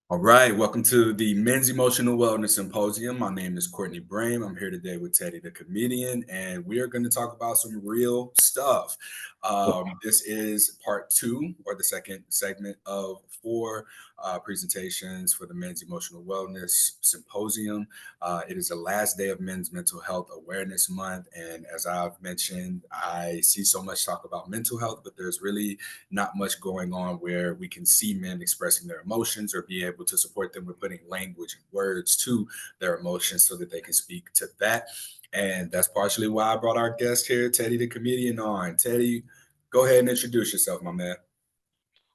All right, welcome to the Men's Emotional Wellness Symposium. My name is Courtney Brame. I'm here today with Teddy the comedian, and we are going to talk about some real stuff. This is part two, or the second segment of four presentations for the Men's Emotional Wellness Symposium. It is the last day of Men's Mental Health Awareness Month, and as I've mentioned, I see so much talk about mental health, but there's really not much going on where we can see men expressing their emotions or be able to support them with putting language and words to their emotions so that they can speak to that. And that's partially why I brought our guest here, Teddy the comedian, on. Teddy, go ahead and introduce yourself, my man.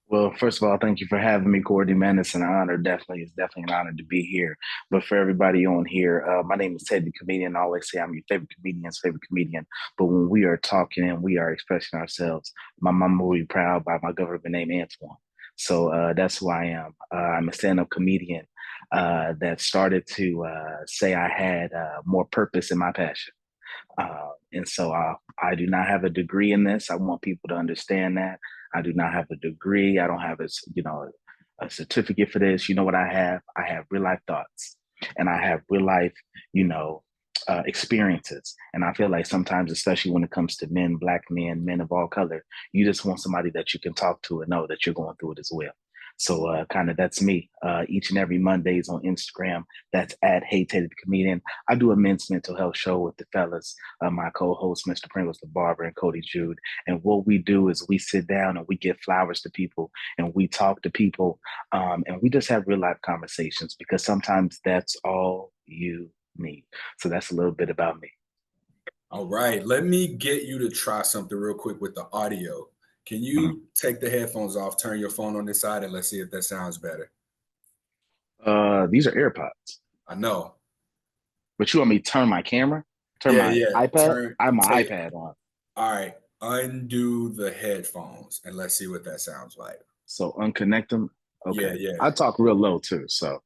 Well, first of all, thank you for having me, Courtney, man. It's an honor. It's definitely an honor to be here. But for everybody on here, my name is Ted the comedian. I always say I'm your favorite comedian's favorite comedian. But when we are talking and we are expressing ourselves, my mama will be proud by my government name, Antoine. So that's who I am. I'm a stand-up comedian that started to say I had more purpose in my passion. And so I do not have a degree in this. I want people to understand that. I do not have a degree. I don't have a certificate for this. You know what I have? I have real life thoughts, and I have real life, you know, experiences. And I feel like sometimes, especially when it comes to men, black men, men of all color, you just want somebody that you can talk to and know that you're going through it as well. So kind of that's me. Each and every Mondays on Instagram, that's at Hey Teddy the Comedian. I do a men's mental health show with the fellas, my co-host, Mr. Pringles the Barber, and Cody Jude. And what we do is we sit down and we give flowers to people and we talk to people, and we just have real life conversations because sometimes that's all you need. So that's a little bit about me. All right, let me get you to try something real quick with the audio. Can Mhm. you take the headphones off, turn your phone on this side, and let's see if that sounds better? These are AirPods, I know. but you want me to turn my camera, turn Yeah, my yeah. iPad? Turn, I have my take, iPad on. all right, undo the headphones and let's see what that sounds like. So unconnect them. Yeah, Okay. yeah. I talk real low too. So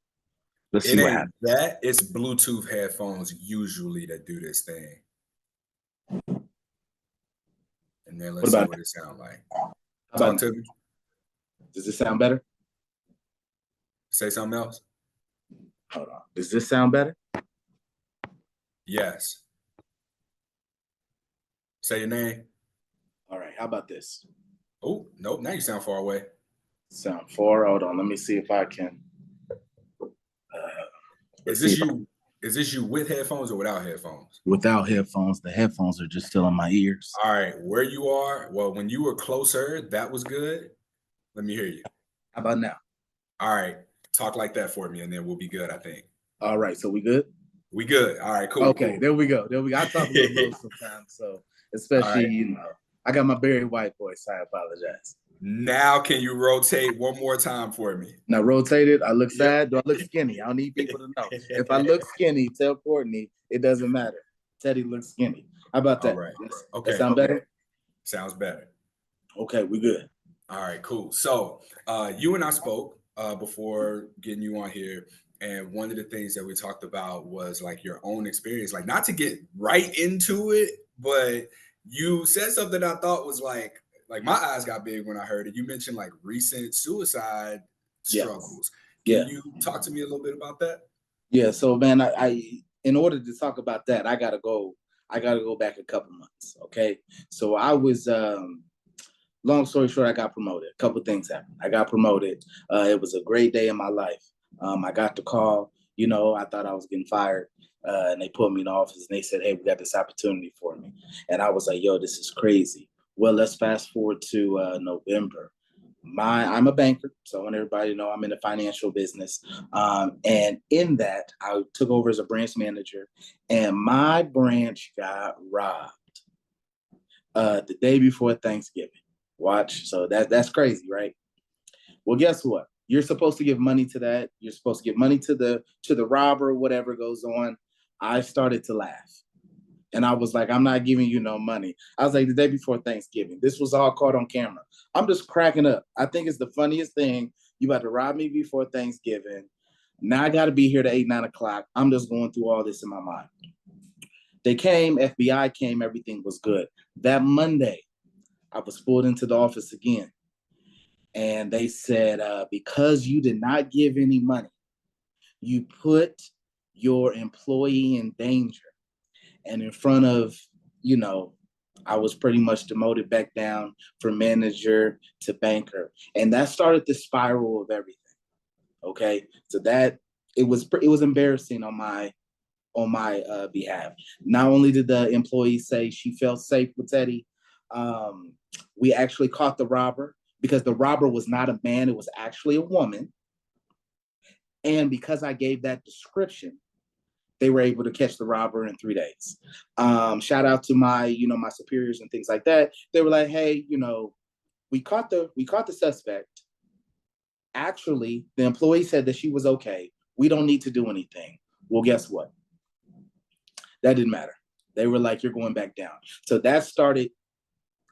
let's It see what ain't happens. that. It's Bluetooth headphones usually that do this thing. And then What let's see about what it sounds like. how about Talk now? to me. Does this sound better? Say something else. Hold on. Does this sound better? Yes. Say your name. All right. How about this? Oh, nope. Now you sound far away. Sound four. Hold on. Let me see if I can. Is Let's see this if I you? Is this you with headphones or without headphones? without headphones. The headphones are just still in my ears. All right, where you are. Well, when you were closer, that was good. Let me hear you. How about now? All right, talk like that for me, and then we'll be good. I think All right. So we good? we good. All right, cool, Okay. cool. There we go. There we go. I talk a little low sometimes. So All especially, right. I got my Barry White voice. I apologize. Now, can you rotate one more time for me? Now rotated. I look Yep. sad. Do I look skinny? I don't need people to know. If I look skinny, tell Courtney it doesn't matter. Teddy looks skinny. How about All that? right. That Okay. sound better? Sounds better. Okay, we good. All right, cool. So, you and I spoke before getting you on here, and one of the things that we talked about was like your own experience, like not to get right into it, but you said something I thought was like my eyes got big when I heard it. You mentioned like recent suicide Yes. struggles. Can Yeah. you talk to me a little bit about that? Yeah. So man, I in order to talk about that, I gotta go back a couple months. Okay. So I was long story short, I got promoted. A couple things happened. I got promoted. It was a great day in my life. I got the call. I thought I was getting fired, and they put me in the office and they said, "Hey, we got this opportunity for me." And I was like, "Yo, this is crazy." Well, let's fast forward to November. I'm a banker, so I want everybody to know I'm in the financial business. And in that, I took over as a branch manager, and my branch got robbed the day before Thanksgiving. Watch. So that's crazy, right? Well, guess what? You're supposed to give money to that. You're supposed to give money to the robber, whatever goes on. I started to laugh. And I was like, I'm not giving you no money. I was like, the day before Thanksgiving. This was all caught on camera. I'm just cracking up. I think it's the funniest thing. You about to rob me before Thanksgiving. Now I got to be here to 8, 9 o'clock. I'm just going through all this in my mind. They came, FBI came, everything was good. That Monday, I was pulled into the office again. And they said, because you did not give any money, you put your employee in danger. And in front of, you know, I was pretty much demoted back down from manager to banker. And that started the spiral of everything. Okay. So that it was embarrassing on my behalf. Not only did the employee say she felt safe with Teddy, um, we actually caught the robber because the robber was not a man, it was actually a woman. And because I gave that description, they were able to catch the robber in 3 days. Shout out to my superiors and things like that. They were like, hey, we caught the suspect. Actually, the employee said that she was okay. We don't need to do anything. Well, guess what? That didn't matter. They were like, you're going back down. So that started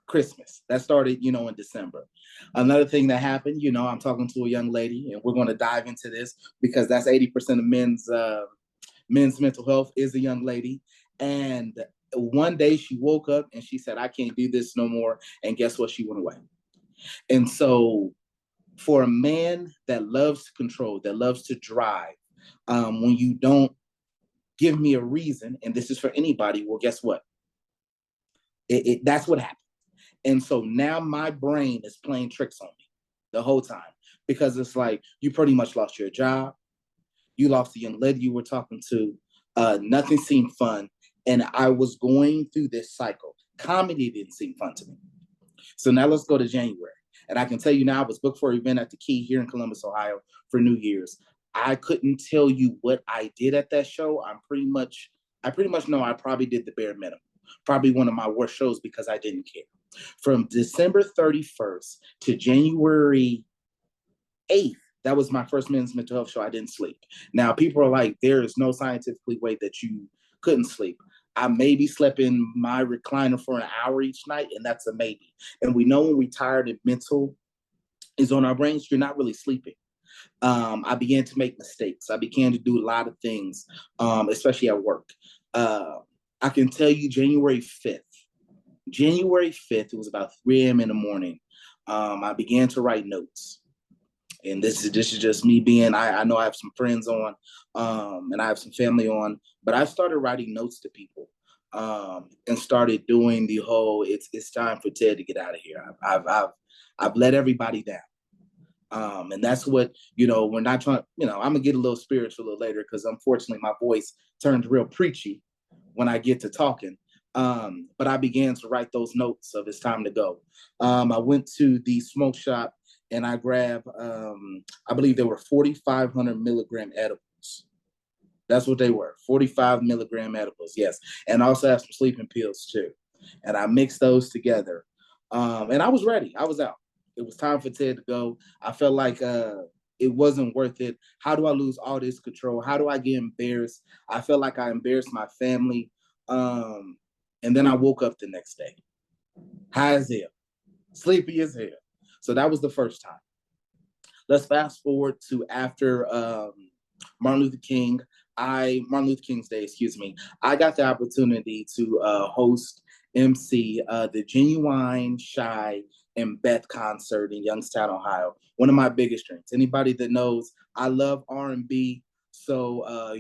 Christmas. That started, in December. Another thing that happened, I'm talking to a young lady, and we're going to dive into this because that's 80% of men's mental health is a young lady. And one day she woke up and she said, I can't do this no more. And guess what? She went away. And so for a man that loves to control, that loves to drive, when you don't give me a reason, and this is for anybody, well, guess what? That's what happened. And so now my brain is playing tricks on me the whole time because it's like you pretty much lost your job. You lost the young lady you were talking to. Nothing seemed fun. And I was going through this cycle. Comedy didn't seem fun to me. So now let's go to January. And I can tell you now, I was booked for an event at the Key here in Columbus, Ohio for New Year's. I couldn't tell you what I did at that show. I pretty much know I probably did the bare minimum. Probably one of my worst shows because I didn't care. From December 31st to January 8th, that was my first men's mental health show. I didn't sleep. Now, people are like, there is no scientifically way that you couldn't sleep. I maybe slept in my recliner for an hour each night, and that's a maybe. And we know when we're tired and mental is on our brains, you're not really sleeping. I began to make mistakes. I began to do a lot of things, especially at work. I can tell you January 5th, it was about 3 a.m. in the morning. I began to write notes. And this is just me being, I know I have some friends on, and I have some family on, but I started writing notes to people, and started doing the whole, it's time for Ted to get out of here. I've let everybody down. And that's what, we're not trying, I'm gonna get a little spiritual a little later because unfortunately my voice turns real preachy when I get to talking. But I began to write those notes of it's time to go. I went to the smoke shop and I grabbed, I believe they were 4,500 milligram edibles. That's what they were, 45 milligram edibles, yes. And I also have some sleeping pills too. And I mixed those together. And I was ready. I was out. It was time for Ted to go. I felt like it wasn't worth it. How do I lose all this control? How do I get embarrassed? I felt like I embarrassed my family. And then I woke up the next day, high as hell, sleepy as hell. So that was the first time. Let's fast forward to after Martin Luther King's Day, excuse me. I got the opportunity to host MC the Genuine, Shy, and Beth concert in Youngstown, Ohio. One of my biggest dreams. Anybody that knows, I love R&B. So,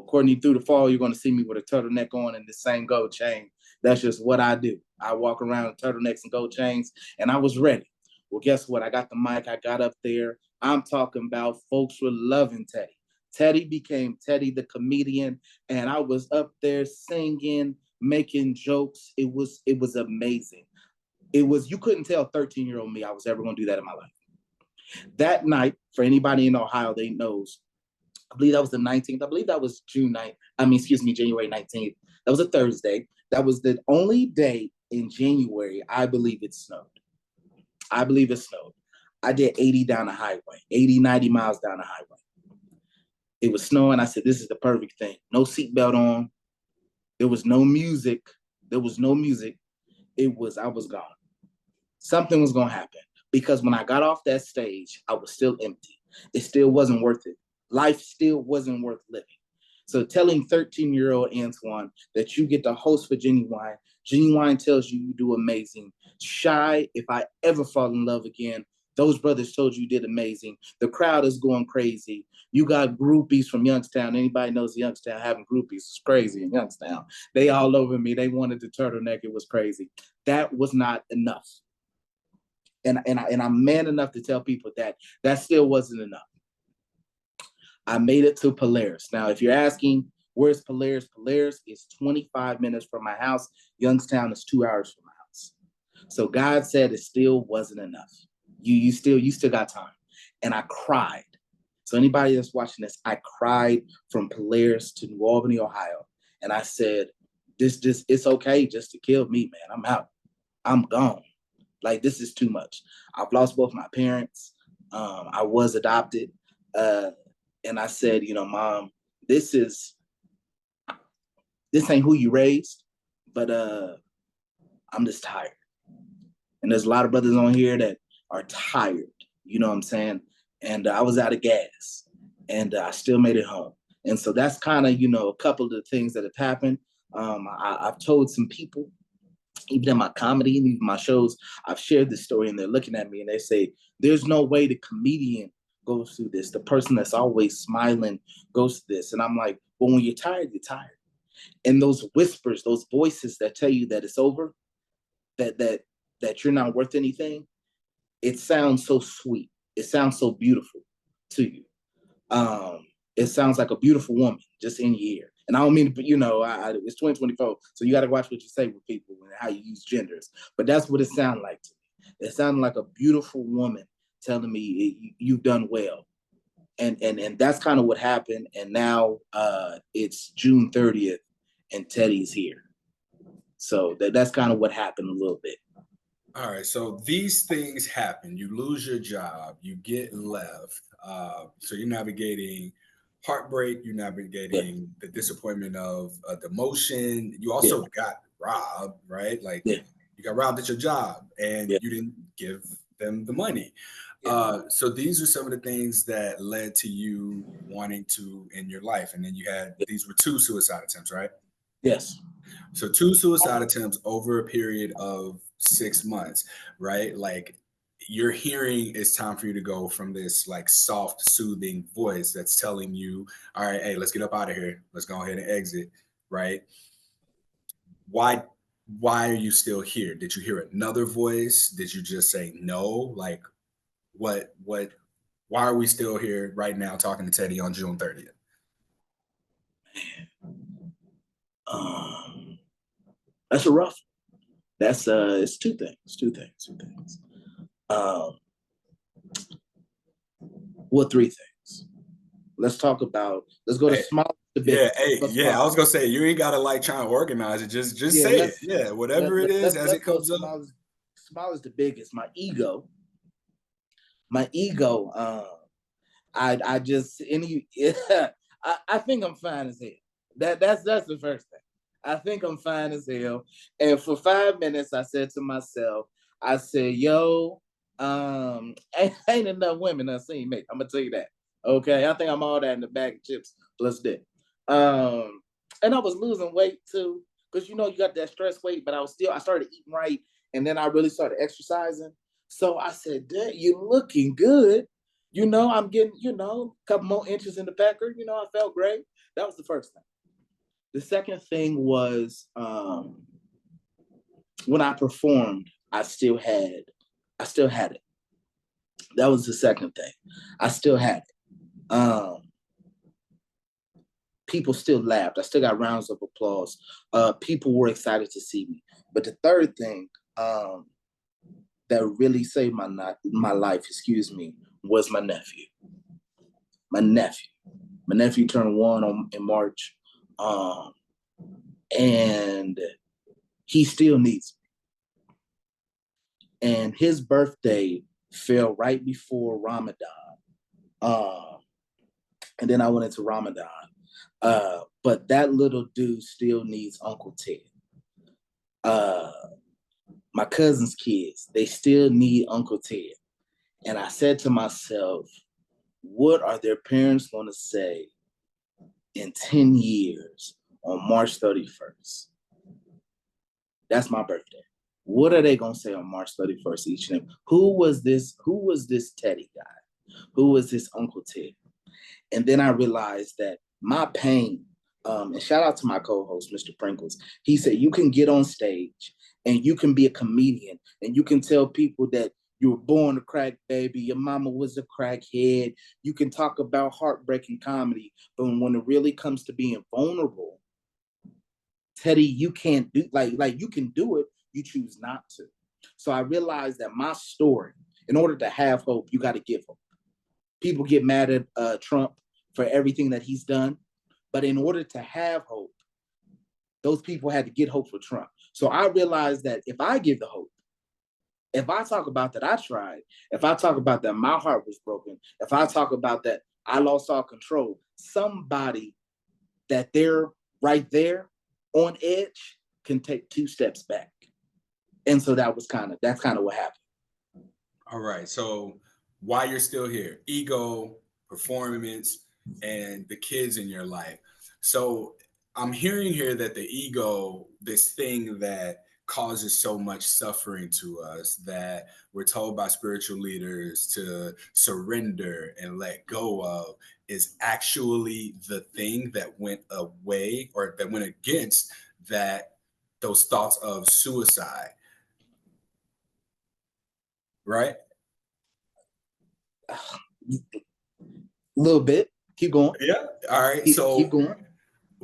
Courtney, through the fall, you're going to see me with a turtleneck on and the same gold chain. That's just what I do. I walk around with turtlenecks and gold chains, and I was ready. Well, guess what? I got the mic. I got up there. I'm talking about folks were loving Teddy. Teddy became Teddy the comedian, and I was up there singing, making jokes. It was amazing. You couldn't tell 13-year-old me I was ever going to do that in my life. That night, for anybody in Ohio, they knows, I believe that was the 19th. I believe that was January 19th. That was a Thursday. That was the only day in January I believe it snowed. I believe it snowed. I did 80 down the highway, 80, 90 miles down the highway. It was snowing. I said, this is the perfect thing. No seatbelt on. There was no music. I was gone. Something was going to happen because when I got off that stage, I was still empty. It still wasn't worth it. Life still wasn't worth living. So telling 13-year-old Antoine that you get to host for Genuine tells you you do amazing. Shy, if I ever fall in love again, Those brothers told you did amazing. The crowd is going crazy. You got groupies from Youngstown. Anybody knows Youngstown having groupies is crazy in Youngstown. They all over me. They wanted the turtleneck. It was crazy. That was not enough. And I'm man enough to tell people that that still wasn't enough. I made it to Polaris. Now, if you're asking, where's Polaris? Polaris is 25 minutes from my house. Youngstown is 2 hours from my house. So God said it still wasn't enough. You still got time. And I cried. So anybody that's watching this, I cried from Polaris to New Albany, Ohio. And I said, it's okay just to kill me, man. I'm out. I'm gone. Like, this is too much. I've lost both my parents. I was adopted. And I said, Mom, this ain't who you raised, but I'm just tired. And there's a lot of brothers on here that are tired, you know what I'm saying? And I was out of gas, and I still made it home. And so that's kind of, a couple of the things that have happened. I've told some people, even in my comedy and even my shows, I've shared this story, and they're looking at me and they say, there's no way the comedian goes through this. The person that's always smiling goes through this. And I'm like, well, when you're tired, you're tired. And those whispers, those voices that tell you that it's over, that you're not worth anything, it sounds so sweet. It sounds so beautiful to you. It sounds like a beautiful woman just in your ear. And I don't mean, it's 2024, so you got to watch what you say with people and how you use genders. But that's what it sounded like to me. It sounded like a beautiful woman telling me you've done well. And that's kind of what happened. And now it's June 30th and Teddy's here. So that's kind of what happened a little bit. All right, so these things happen. You lose your job, you get left. So you're navigating heartbreak, you're navigating the disappointment of a demotion. You also got robbed, right? Like you got robbed at your job and you didn't give them the money. So these are some of the things that led to you wanting to end your life. And then you had, these were 2 suicide attempts, right? Yes. So 2 suicide attempts over a period of 6 months, right? Like, you're hearing it's time for you to go from this like soft, soothing voice that's telling you, all right, hey, let's get up out of here. Let's go ahead and exit, right? Why are you still here? Did you hear another voice? Did you just say no? Like, why are we still here right now talking to Teddy on June 30th? That's a rough. That's it's two things. Well, 3 things. Let's go to small to big. Yeah. I was gonna say, you ain't gotta like trying to organize it. Just say it. Yeah, whatever it is as it comes up. Small is the biggest. My ego. I think I'm fine as hell. That's the first thing. I think I'm fine as hell. And for 5 minutes, I said to myself, yo, ain't enough women I've seen me. I'm gonna tell you that. Okay. I think I'm all that in the bag of chips plus dick. And I was losing weight too, because you got that stress weight, but I started eating right, and then I really started exercising. So I said, Dad, you're looking good. I'm getting, a couple more inches in the pecker. I felt great. That was the first thing. The second thing was when I performed, I still had it. That was the second thing. I still had it. People still laughed. I still got rounds of applause. People were excited to see me. But the third thing that really saved my life, was my nephew. My nephew turned 1 in March. And he still needs me. And his birthday fell right before Ramadan. And then I went into Ramadan. But that little dude still needs Uncle Ted. My cousin's kids, they still need Uncle Ted. And I said to myself, what are their parents going to say in 10 years on March 31st? That's my birthday. What are they gonna say on March 31st each and every? Who was this Teddy guy? Who was this Uncle Ted? And then I realized that my pain, and shout out to my co-host, Mr. Pringles. He said, you can get on stage and you can be a comedian and you can tell people that you were born a crack baby, your mama was a crackhead. You can talk about heartbreaking comedy, but when it really comes to being vulnerable, Teddy, you can't do like you can do it, you choose not to. So I realized that my story, in order to have hope, you got to give hope. People get mad at Trump for everything that he's done, but in order to have hope, those people had to get hope for Trump. So I realized that if I give the hope, if I talk about that I tried, if I talk about that my heart was broken, if I talk about that I lost all control, somebody that they're right there on edge can take 2 steps back. And so that's kind of what happened. All right. So why you're still here, ego, performance, and the kids in your life. So I'm hearing here that the ego, this thing that causes so much suffering to us, that we're told by spiritual leaders to surrender and let go of, is actually the thing that went away or that went against that, those thoughts of suicide, right? A little bit. Keep going. Yeah. All right. Keep So going.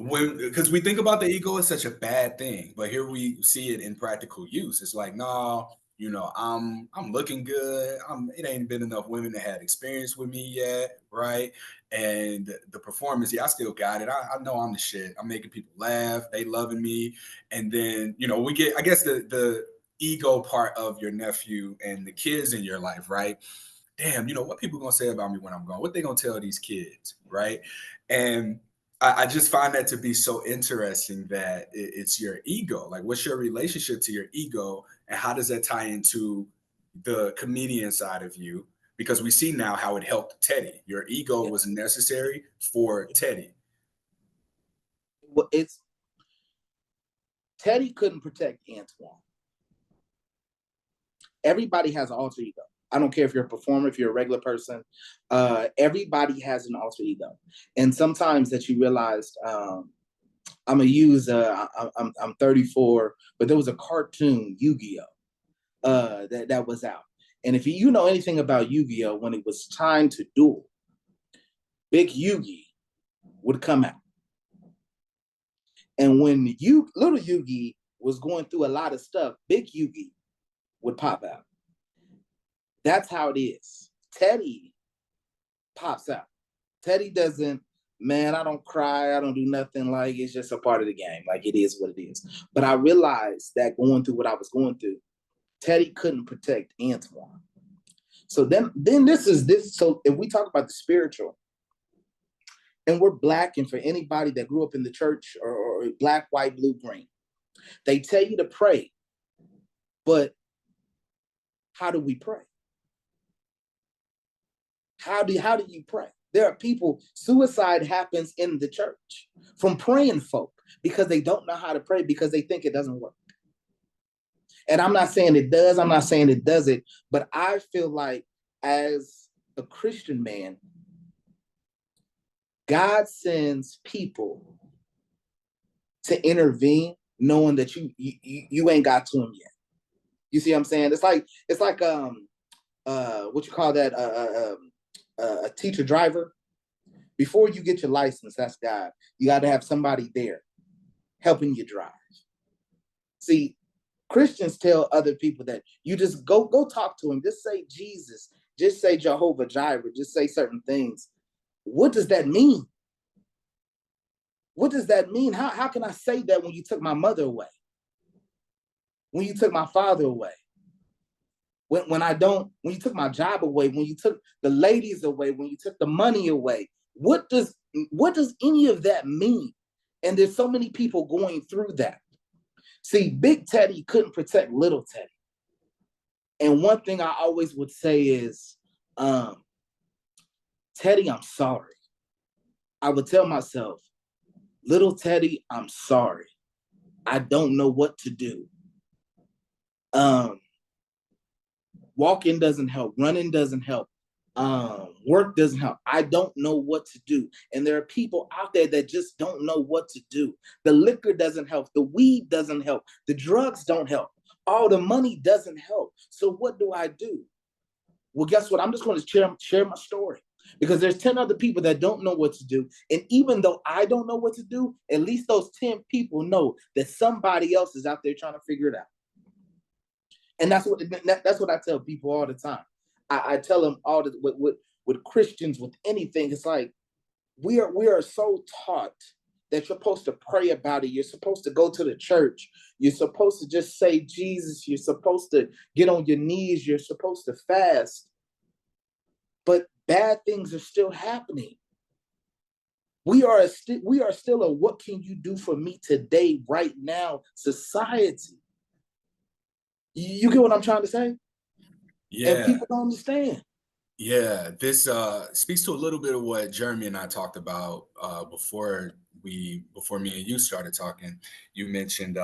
because we think about the ego as such a bad thing, but here we see it in practical use. It's like, nah, I'm looking good. It ain't been enough women that had experience with me yet, right? And the performance, yeah, I still got it. I know I'm the shit. I'm making people laugh. They loving me. And then, we get, I guess the ego part of your nephew and the kids in your life, right? Damn, what people gonna say about me when I'm gone? What they gonna tell these kids, right? And I just find that to be so interesting that it's your ego. Like, what's your relationship to your ego, and how does that tie into the comedian side of you? Because we see now how it helped Teddy. Your ego was necessary for Teddy. Well, Teddy couldn't protect Antoine. Everybody has an alter ego. I don't care if you're a performer, if you're a regular person. Everybody has an alter ego, and sometimes that you realize. I'm gonna use. I'm 34, but there was a cartoon Yu-Gi-Oh that was out, and if you know anything about Yu-Gi-Oh, when it was time to duel, Big Yugi would come out, and when little Yugi was going through a lot of stuff, Big Yugi would pop out. That's how it is. Teddy pops out. Teddy doesn't, man, I don't cry. I don't do nothing. Like, it's just a part of the game. Like, it is what it is. But I realized that going through what I was going through, Teddy couldn't protect Antoine. So then this is this. So if we talk about the spiritual, and we're Black, and for anybody that grew up in the church or Black, white, blue, green, they tell you to pray. But how do we pray? How do you pray? There are people, suicide happens in the church from praying folk because they don't know how to pray because they think it doesn't work. And I'm not saying it does, I'm not saying it doesn't, but I feel like as a Christian man, God sends people to intervene knowing that you ain't got to him yet. You see what I'm saying? It's like what you call that, a teacher driver. Before you get your license, that's God. You got to have somebody there helping you drive. See, Christians tell other people that you just go talk to him. Just say Jesus. Just say Jehovah Jireh. Just say certain things. What does that mean? What does that mean? How can I say that when you took my mother away? When you took my father away? When you took my job away, when you took the ladies away, when you took the money away, what does any of that mean? And there's so many people going through that. See, Big Teddy couldn't protect Little Teddy. And one thing I always would say is, Teddy, I'm sorry. I would tell myself, Little Teddy, I'm sorry. I don't know what to do. Um, walking doesn't help. Running doesn't help. Work doesn't help. I don't know what to do. And there are people out there that just don't know what to do. The liquor doesn't help. The weed doesn't help. The drugs don't help. All the money doesn't help. So what do I do? Well, guess what? I'm just going to share my story, because there's 10 other people that don't know what to do. And even though I don't know what to do, at least those 10 people know that somebody else is out there trying to figure it out. And that's what I tell people all the time. I tell them all the with Christians, with anything. It's like we are so taught that you're supposed to pray about it. You're supposed to go to the church. You're supposed to just say Jesus. You're supposed to get on your knees. You're supposed to fast. But bad things are still happening. We are still a what can you do for me today, right now, society. You get what I'm trying to say? Yeah. And people don't understand. Yeah, this speaks to a little bit of what Jeremy and I talked about before me and you started talking. You mentioned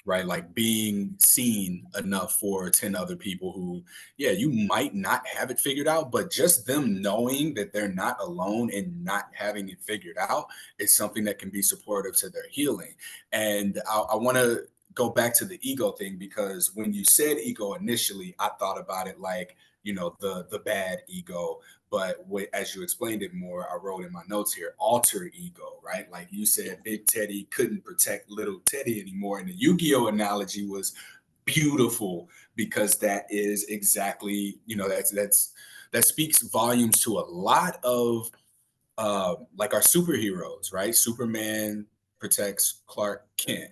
right, like being seen enough for 10 other people who, yeah, you might not have it figured out, but just them knowing that they're not alone and not having it figured out is something that can be supportive to their healing. And I want to go back to the ego thing, because when you said ego initially, I thought about it like, the bad ego. But as you explained it more, I wrote in my notes here, alter ego, right? Like you said, Big Teddy couldn't protect little Teddy anymore. And the Yu-Gi-Oh analogy was beautiful, because that is exactly, that speaks volumes to a lot of like our superheroes, right? Superman protects Clark Kent.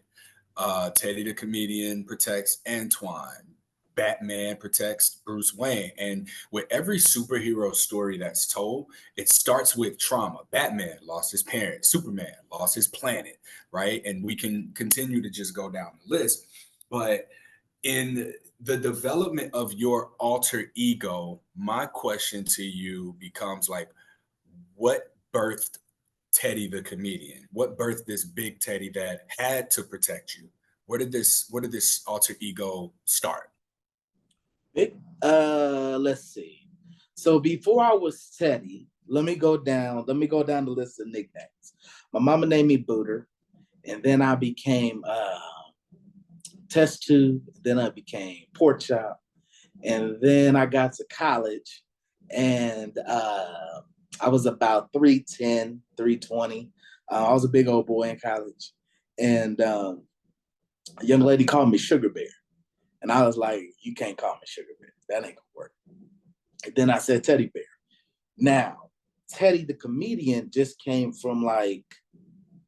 Teddy the comedian protects Antoine. Batman protects Bruce Wayne. And with every superhero story that's told, it starts with trauma. Batman lost his parents. Superman lost his planet, right? And we can continue to just go down the list. But in the development of your alter ego, my question to you becomes like, what birthed Teddy the comedian? What birthed this big Teddy that had to protect you? Where did this alter ego start? Let's see. So before I was Teddy, let me go down the list of nicknames. My mama named me Booter, and then I became Test Tube, then I became Pork Chop, and then I got to college, and I was about 310, 320. I was a big old boy in college, and a young lady called me Sugar Bear. And I was like, you can't call me Sugar Bear. That ain't gonna work. And then I said Teddy Bear. Now, Teddy the comedian just came from like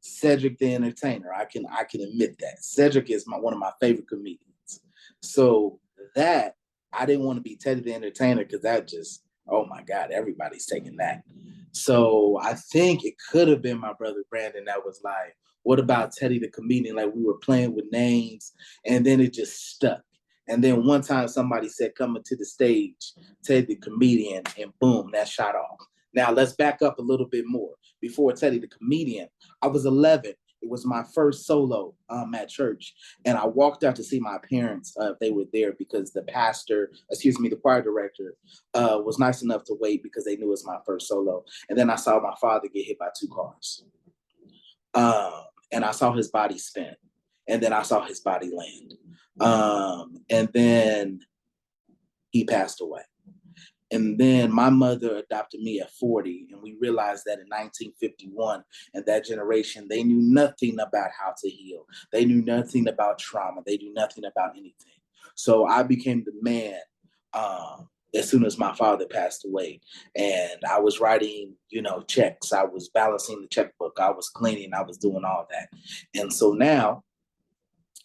Cedric the Entertainer. I can admit that. Cedric is one of my favorite comedians. So that, I didn't want to be Teddy the Entertainer, because that just, oh my God, everybody's taking that. So I think it could have been my brother Brandon that was like, what about Teddy the comedian? Like, we were playing with names, and then it just stuck. And then one time somebody said, coming to the stage, Teddy the comedian, and boom, that shot off. Now let's back up a little bit more. Before Teddy the comedian, I was 11. It was my first solo at church. And I walked out to see my parents if they were there, because the choir director was nice enough to wait, because they knew it was my first solo. And then I saw my father get hit by 2 cars. And I saw his body spin. And then I saw his body land. And then he passed away. And then my mother adopted me at 40, and we realized that in 1951, and that generation, they knew nothing about how to heal. They knew nothing about trauma. They knew nothing about anything. So I became the man as soon as my father passed away. And I was writing, checks. I was balancing the checkbook. I was cleaning. I was doing all that. And so now,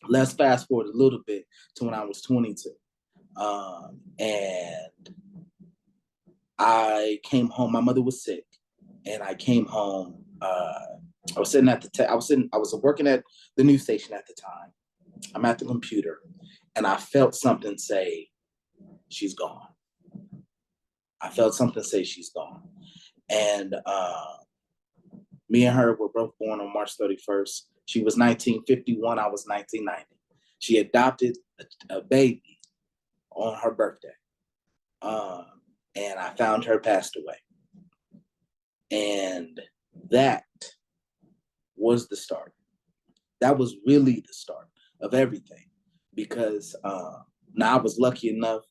let's fast forward a little bit to when I was 22. And I came home. My mother was sick, and I came home. I was sitting I was working at the news station at the time. I'm at the computer, and I felt something say, she's gone. I felt something say she's gone. And me and her were both born on March 31st. She was 1951. I was 1990. She adopted a baby on her birthday. And I found her passed away. And that was the start. That was really the start of everything. Because now I was lucky enough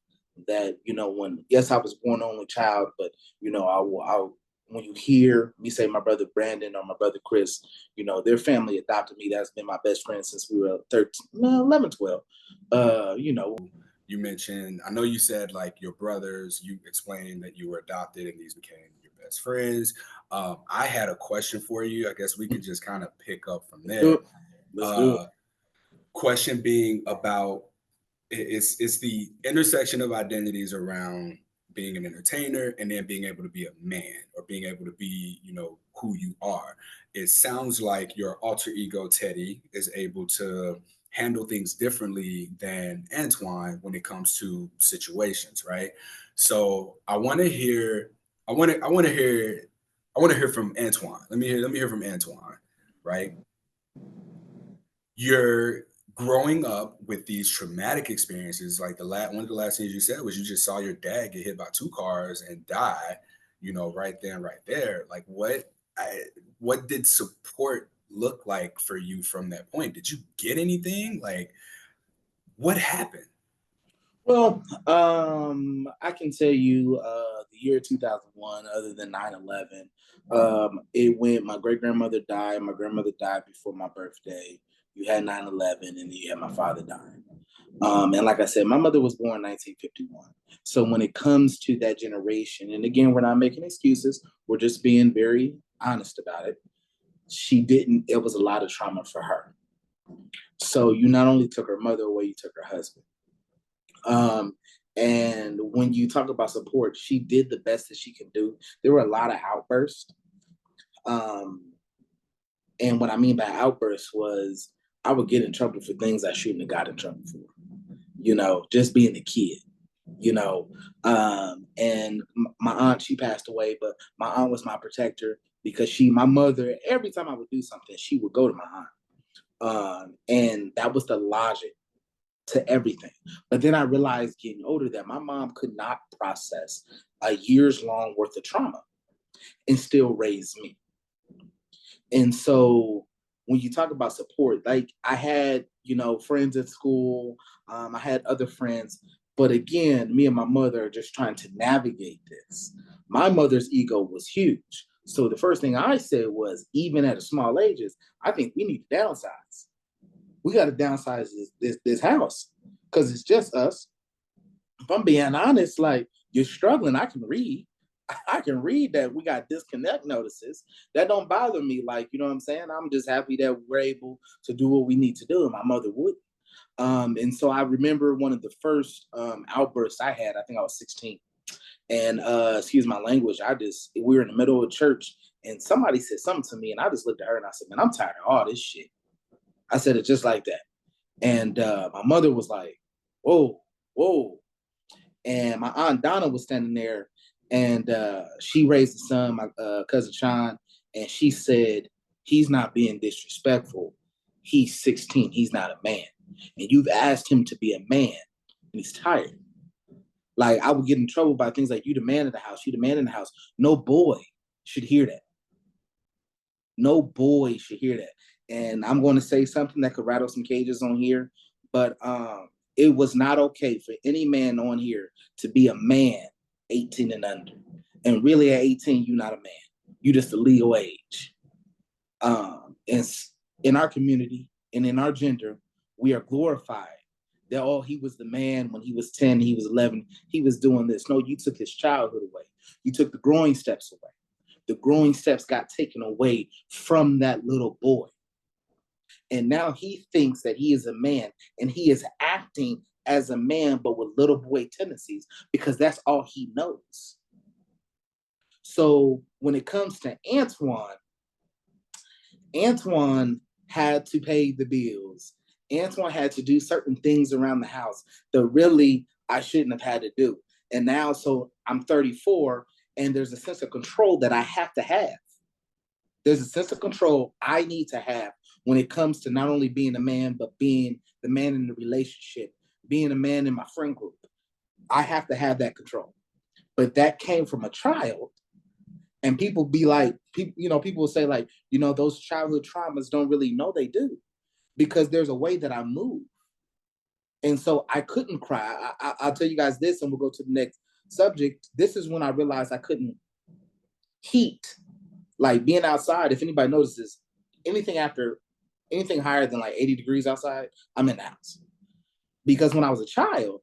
that, you know, I was born only child, but, you know, when you hear me say my brother Brandon or my brother Chris, you know, their family adopted me. That's been my best friend since we were 11, 12. You know. You mentioned, I know you said like your brothers, you explained that you were adopted and these became your best friends. I had a question for you. I guess we could just kind of pick up from there. Let's do it. Question being about, it's the intersection of identities around being an entertainer and then being able to be a man or being able to be, you know, who you are. It sounds like your alter ego Teddy is able to handle things differently than Antoine when it comes to situations, right? So I want to hear from Antoine. Let me hear from Antoine, right? You're growing up with these traumatic experiences. Like one of the last things you said was you just saw your dad get hit by 2 cars and die, you know, right then, right there. Like what did support look like for you from that point? Did you get anything? Like what happened? Well, I can tell you the year 2001, other than 9/11, it went, my great grandmother died. My grandmother died before my birthday. You had 9/11, and then you had my father dying. And like I said, my mother was born in 1951. So when it comes to that generation, and again, we're not making excuses, we're just being very honest about it. It was a lot of trauma for her. So you not only took her mother away, you took her husband. And when you talk about support, she did the best that she can do. There were a lot of outbursts. And what I mean by outbursts was I would get in trouble for things I shouldn't have got in trouble for, you know, just being a kid, you know. And my aunt, she passed away, but my aunt was my protector because my mother, every time I would do something, she would go to my aunt. And that was the logic to everything. But then I realized getting older that my mom could not process a year's long worth of trauma and still raise me. And so when you talk about support, like I had, you know, friends at school, I had other friends, but again, me and my mother are just trying to navigate this. My mother's ego was huge. So the first thing I said was, even at a small ages, I think we need to downsize. We got to downsize this house because it's just us. If I'm being honest, like you're struggling, I can read. I can read that we got disconnect notices. That don't bother me. Like, you know what I'm saying? I'm just happy that we're able to do what we need to do. And my mother wouldn't. And so I remember one of the first outbursts I had, I think I was 16. And excuse my language, we were in the middle of church and somebody said something to me and I just looked at her and I said, man, I'm tired of all this shit. I said it just like that. And my mother was like, whoa, whoa. And my aunt Donna was standing there and she raised a son, my cousin Sean, and she said, he's not being disrespectful. He's 16. He's not a man. And you've asked him to be a man and he's tired. Like I would get in trouble by things like, you the man in the house, you the man in the house. No boy should hear that. No boy should hear that. And I'm going to say something that could rattle some cages on here, but it was not okay for any man on here to be a man 18 and under. And really at 18, you're not a man. You're just a legal age. And in our community and in our gender, we are glorified that, oh, he was the man when he was 10, he was 11, he was doing this. No, you took his childhood away. You took the growing steps away. The growing steps got taken away from that little boy. And now he thinks that he is a man and he is acting as a man, but with little boy tendencies because that's all he knows. So when it comes to Antoine had to pay the bills. Antoine had to do certain things around the house that really I shouldn't have had to do. And now, so I'm 34 and there's a sense of control that I have to have. There's a sense of control I need to have when it comes to not only being a man, but being the man in the relationship, being a man in my friend group. I have to have that control. But that came from a child. And people be like, people will say like, those childhood traumas don't really know they do, because there's a way that I move. And so I couldn't cry. I'll tell you guys this, and we'll go to the next subject. This is when I realized I couldn't heat, like being outside. If anybody notices, anything higher than like 80 degrees outside, I'm in the house. Because when I was a child,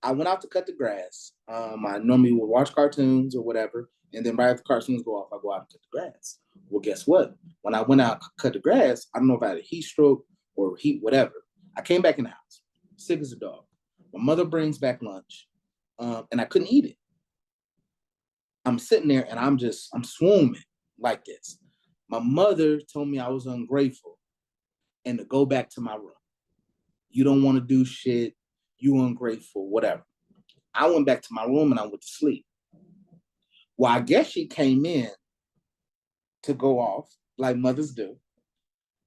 I went out to cut the grass. I normally would watch cartoons or whatever, and then right after the cartoons go off, I go out and cut the grass. Well, guess what? When I went out to cut the grass, I don't know if I had a heat stroke or heat whatever. I came back in the house, sick as a dog. My mother brings back lunch, and I couldn't eat it. I'm sitting there and I'm swooming like this. My mother told me I was ungrateful and to go back to my room. You don't want to do shit. You ungrateful, whatever. I went back to my room and I went to sleep. Well, I guess she came in to go off like mothers do,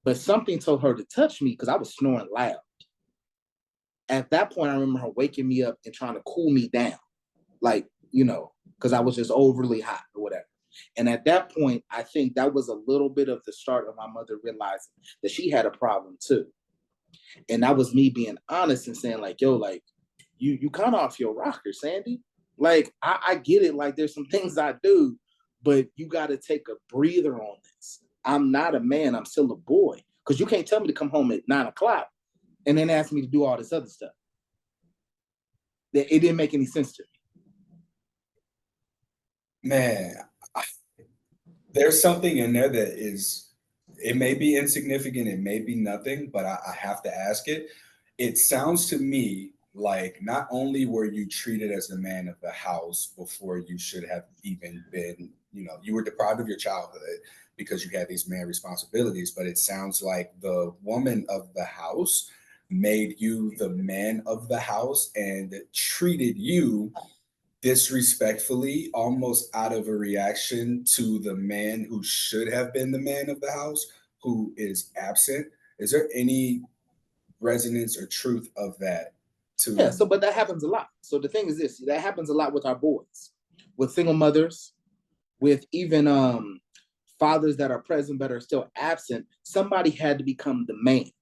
but something told her to touch me because I was snoring loud. At that point, I remember her waking me up and trying to cool me down, like, because I was just overly hot or whatever. And at that point, I think that was a little bit of the start of my mother realizing that she had a problem too. And that was me being honest and saying like, yo, like, you kind of off your rocker, Sandy. Like, I get it. Like, there's some things I do, but you got to take a breather on this. I'm not a man. I'm still a boy. Because you can't tell me to come home at 9 o'clock and then ask me to do all this other stuff. It didn't make any sense to me. Man, there's something in there that it may be insignificant, it may be nothing, but I have to ask it. It sounds to me like not only were you treated as the man of the house before you should have even been, you were deprived of your childhood because you had these man responsibilities, but it sounds like the woman of the house made you the man of the house and treated you disrespectfully, almost out of a reaction to the man who should have been the man of the house, who is absent. Is there any resonance or truth of that? Yeah, but that happens a lot. So the thing is this, that happens a lot with our boys, with single mothers, with even fathers that are present but are still absent. Somebody had to become the man.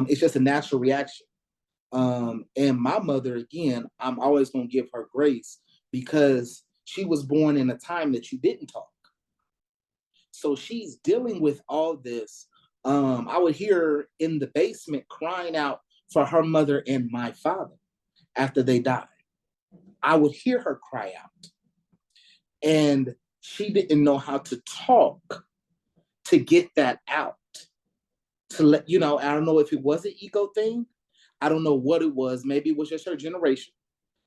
It's just a natural reaction. And my mother, again, I'm always going to give her grace because she was born in a time that you didn't talk. So she's dealing with all this. I would hear her in the basement crying out for her mother and my father after they died. I would hear her cry out. And she didn't know how to talk to get that out. To let, I don't know if it was an ego thing. I don't know what it was. Maybe it was just her generation.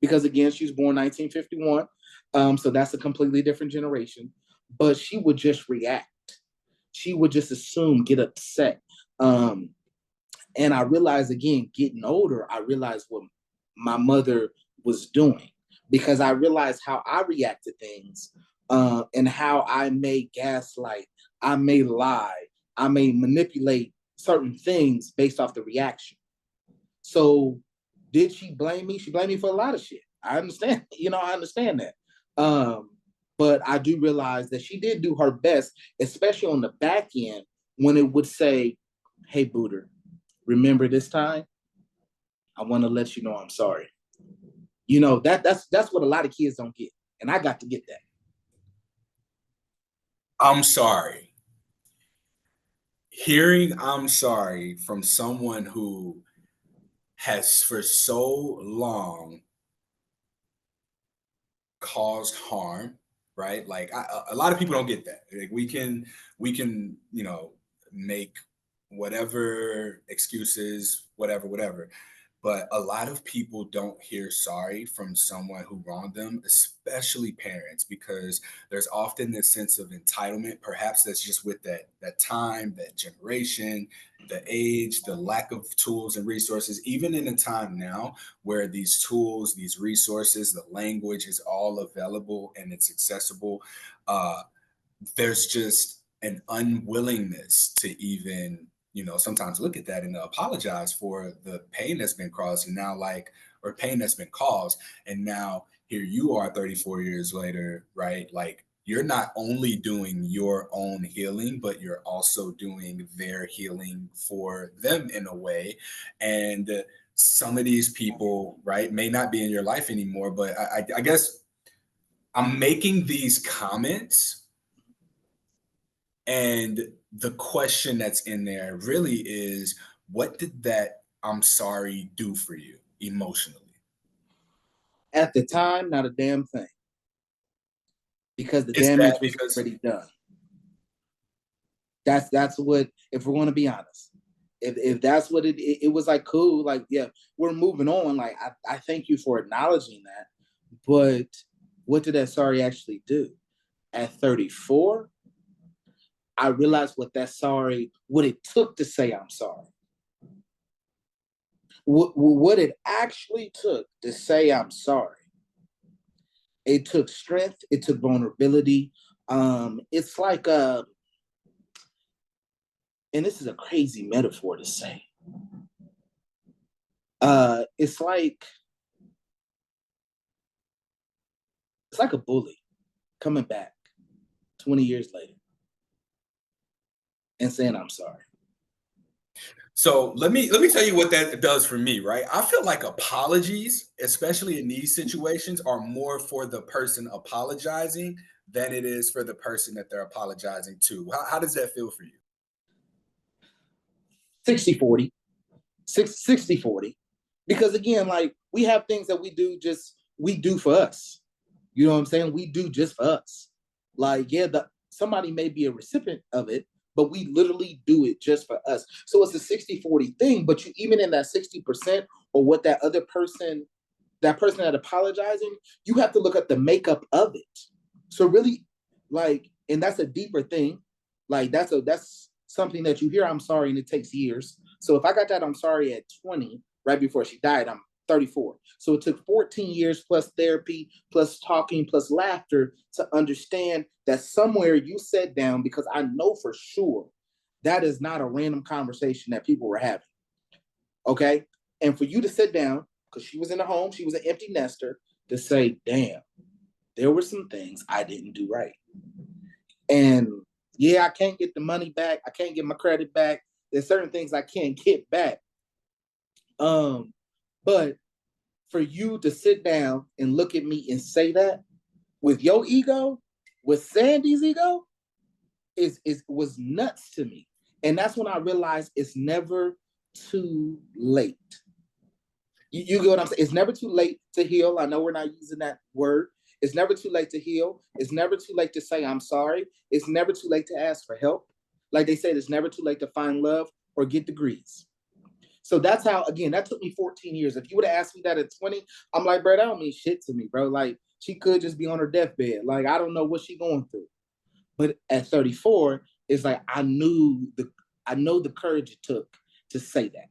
Because again, she was born 1951. So that's a completely different generation. But she would just react. She would just assume, get upset. And I realized, again, getting older, I realized what my mother was doing. Because I realized how I react to things and how I may gaslight, I may lie, I may manipulate certain things based off the reaction. So did she blame me? She blamed me for a lot of shit. I understand, I understand that. But I do realize that she did do her best, especially on the back end, when it would say, hey, Booter, remember this time? I want to let you know I'm sorry. That's what a lot of kids don't get. And I got to get that. I'm sorry. Hearing I'm sorry from someone who has for so long caused harm, right? Like a lot of people don't get that. Like we can, make whatever excuses, whatever. But a lot of people don't hear sorry from someone who wronged them, especially parents, because there's often this sense of entitlement. Perhaps that's just with that time, that generation, the age, the lack of tools and resources, even in a time now where these tools, these resources, the language is all available and it's accessible. There's just an unwillingness to even sometimes look at that and apologize for the pain that's been caused, and now or pain that's been caused. And now here you are 34 years later, right? Like, you're not only doing your own healing, but you're also doing their healing for them in a way. And some of these people, right, may not be in your life anymore, but I guess I'm making these comments, and the question that's in there really is, what did that "I'm sorry" do for you emotionally? At the time, not a damn thing. Because the Is damage that was because already done. That's what, if we're going to be honest, if that's what it was, like, cool, like, yeah, we're moving on. Like, I thank you for acknowledging that. But what did that sorry actually do? At 34, I realized what it took to say I'm sorry. What it actually took to say I'm sorry. It took strength. It took vulnerability. It's like and this is a crazy metaphor to say. It's like a bully coming back 20 years later and saying I'm sorry. So let me tell you what that does for me, right? I feel like apologies, especially in these situations, are more for the person apologizing than it is for the person that they're apologizing to. How does that feel for you? 60-40. 60-40. Because again, like, we have things that we do for us. You know what I'm saying? We do just for us. Like, yeah, somebody may be a recipient of it, but we literally do it just for us. So it's a 60-40 thing, but you, even in that 60%, or what that person that apologizing, you have to look at the makeup of it. So really, like, and that's a deeper thing. Like, that's something that you hear I'm sorry, and it takes years. So if I got that I'm sorry at 20, right before she died, I'm 34. So it took 14 years plus therapy, plus talking, plus laughter to understand that somewhere you sat down, because I know for sure that is not a random conversation that people were having. Okay? And for you to sit down, because she was in a home, she was an empty nester, to say, damn, there were some things I didn't do right. And yeah, I can't get the money back. I can't get my credit back. There's certain things I can't get back. But for you to sit down and look at me and say that with your ego, with Sandy's ego, was nuts to me. And that's when I realized it's never too late. You get what I'm saying? It's never too late to heal. I know we're not using that word. It's never too late to heal. It's never too late to say I'm sorry. It's never too late to ask for help. Like they said, it's never too late to find love or get degrees. So that's how, again, that took me 14 years. If you would have asked me that at 20, I'm like, bro, that don't mean shit to me, bro. Like, she could just be on her deathbed. Like, I don't know what she's going through. But at 34, it's like, I know the courage it took to say that.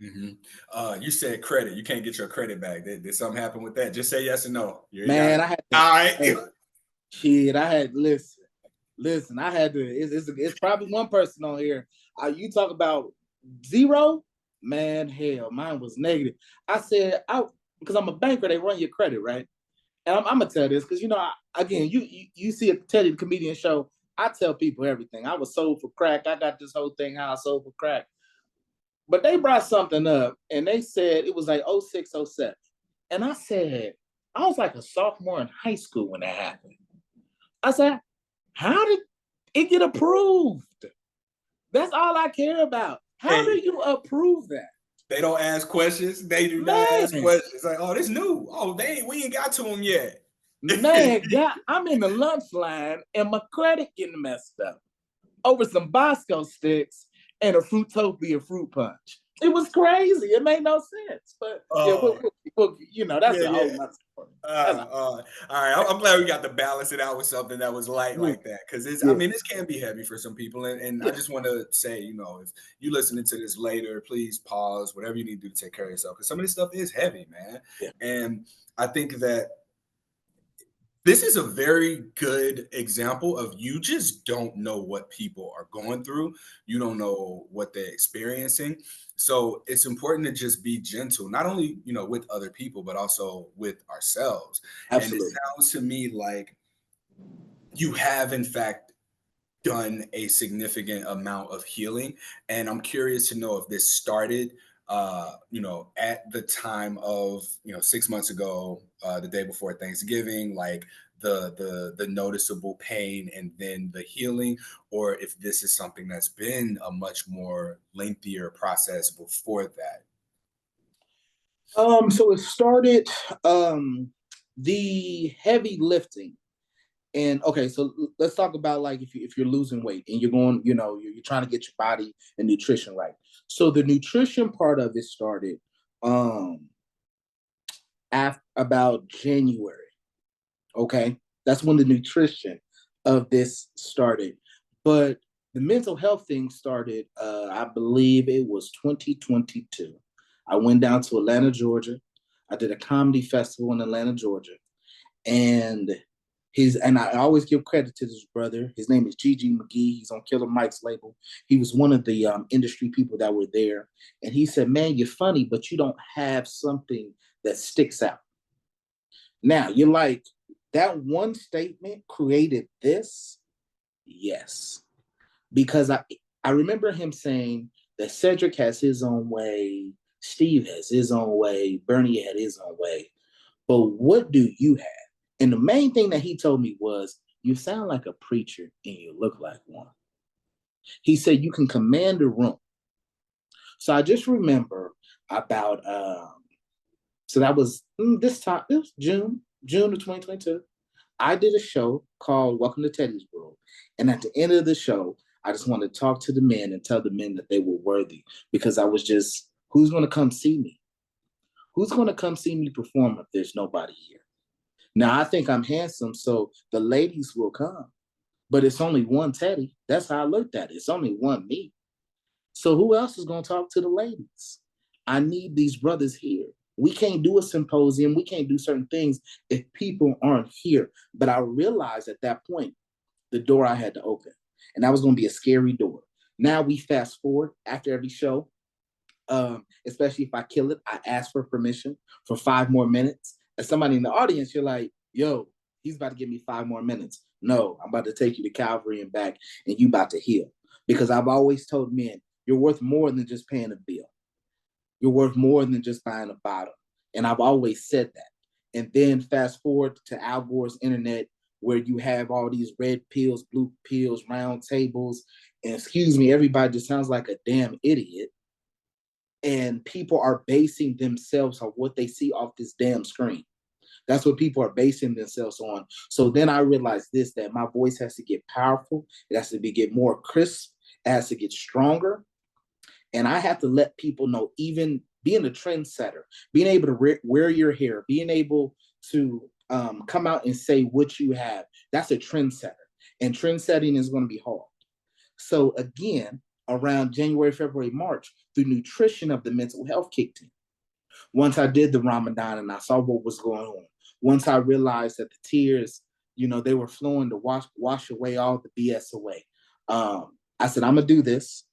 Mm-hmm. You said credit. You can't get your credit back. Did something happen with that? Just say yes or no. Man, I had to. All right. Hey, shit, I had listen. I had to. It's probably one person on here. You talk about zero. Man, hell, mine was negative. I said, because I'm a banker, they run your credit, right? And I'm gonna tell this because again, you see a Teddy the Comedian show. I tell people everything. I was sold for crack. I got this whole thing how I sold for crack. But they brought something up, and they said it was like 06, 07. And I was like a sophomore in high school when that happened. I said, how did it get approved? That's all I care about. How do you approve that? They don't ask questions. They do not ask questions. Like, oh, this new. Oh, we ain't got to them yet. Man, I'm in the lunch line and my credit getting messed up over some Bosco sticks and a Fruitopia fruit punch. It was crazy. It made no sense. But that's a whole nother story. All right. I'm glad we got to balance it out with something that was light like that. Because this can be heavy for some people. And I just want to say, if you listening to this later, please pause, whatever you need to do to take care of yourself. Because some of this stuff is heavy, man. Yeah. And I think that This is a very good example of you just don't know what people are going through. You don't know what they're experiencing. So it's important to just be gentle, not only, with other people, but also with ourselves. And it Absolutely. sounds to me like you have, in fact, done a significant amount of healing. And I'm curious to know if this started, at the time of, 6 months ago, the day before Thanksgiving, like the noticeable pain and then the healing, or if this is something that's been a much more lengthier process before that. So it started the heavy lifting. And okay, so let's talk about like if you're losing weight and you're going, you're trying to get your body and nutrition right. So the nutrition part of it started after about January. Okay, that's when the nutrition of this started. But the mental health thing started, I believe it was 2022. I went down to Atlanta, Georgia. I did a comedy festival in Atlanta, Georgia, and and I always give credit to this brother. His name is Gigi McGee. He's on Killer Mike's label. He was one of the industry people that were there, and he said, "Man, you're funny, but you don't have something that sticks out." Now you're like, that one statement created this? Yes. Because I remember him saying that Cedric has his own way, Steve has his own way, Bernie had his own way. But what do you have? And the main thing that he told me was, you sound like a preacher and you look like one. He said you can command a room. So I just remember about so that was this time, it was June of 2022. I did a show called Welcome to Teddy's World. And at the end of the show, I just wanted to talk to the men and tell the men that they were worthy, because I was just, who's going to come see me? Who's going to come see me perform if there's nobody here? Now, I think I'm handsome, so the ladies will come, but it's only one Teddy. That's how I looked at it. It's only one me. So who else is going to talk to the ladies? I need these brothers here. We can't do a symposium. We can't do certain things if people aren't here. But I realized at that point, the door I had to open, and that was going to be a scary door. Now we fast forward after every show, especially if I kill it, I ask for permission for 5 more minutes. As somebody in the audience, you're like, yo, he's about to give me 5 more minutes. No, I'm about to take you to Calvary and back, and you about to heal. Because I've always told men, you're worth more than just paying a bill. You're worth more than just buying a bottle. And I've always said that. And then fast forward to Al Gore's internet, where you have all these red pills, blue pills, round tables, and excuse me, everybody just sounds like a damn idiot. And people are basing themselves on what they see off this damn screen. That's what people are basing themselves on. So then I realized this, that my voice has to get powerful. It has to get more crisp. It has to get stronger. And I have to let people know, even being a trendsetter, being able to wear your hair, being able to come out and say what you have, that's a trendsetter. And trendsetting is going to be hard. So again, around January, February, March, the nutrition of the mental health kicked in. Once I did the Ramadan and I saw what was going on, once I realized that the tears, they were flowing to wash away all the BS away. I said, I'm going to do this.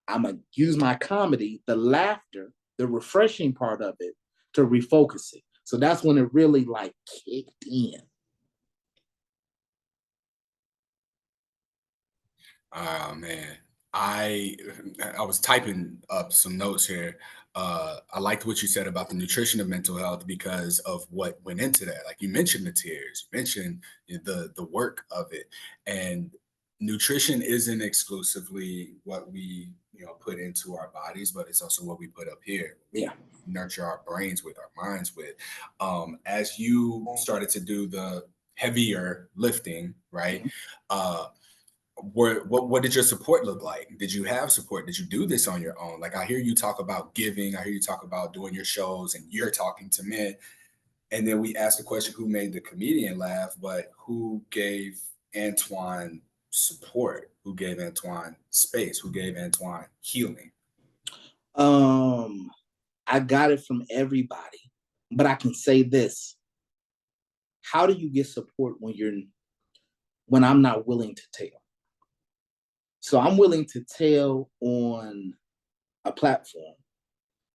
I'm going to use my comedy, the laughter, the refreshing part of it, to refocus it. So that's when it really like kicked in. Oh man, I I was typing up some notes here. I liked what you said about the nutrition of mental health because of what went into that. Like you mentioned the tears, you mentioned the work of it, and nutrition isn't exclusively what we put into our bodies, but it's also what we put up here. Yeah. Nurture our brains with, our minds with. As you started to do the heavier lifting, right? Uh, what did your support look like? Did you have support? Did you do this on your own? Like I hear you talk about giving, I hear you talk about doing your shows and you're talking to men. And then we asked the question, who made the comedian laugh, but who gave Antoine support? Who gave Antoine space? Who gave Antoine healing? I got it from everybody, but I can say this. how do you get support when I'm not willing to tell? So I'm willing to tell on a platform,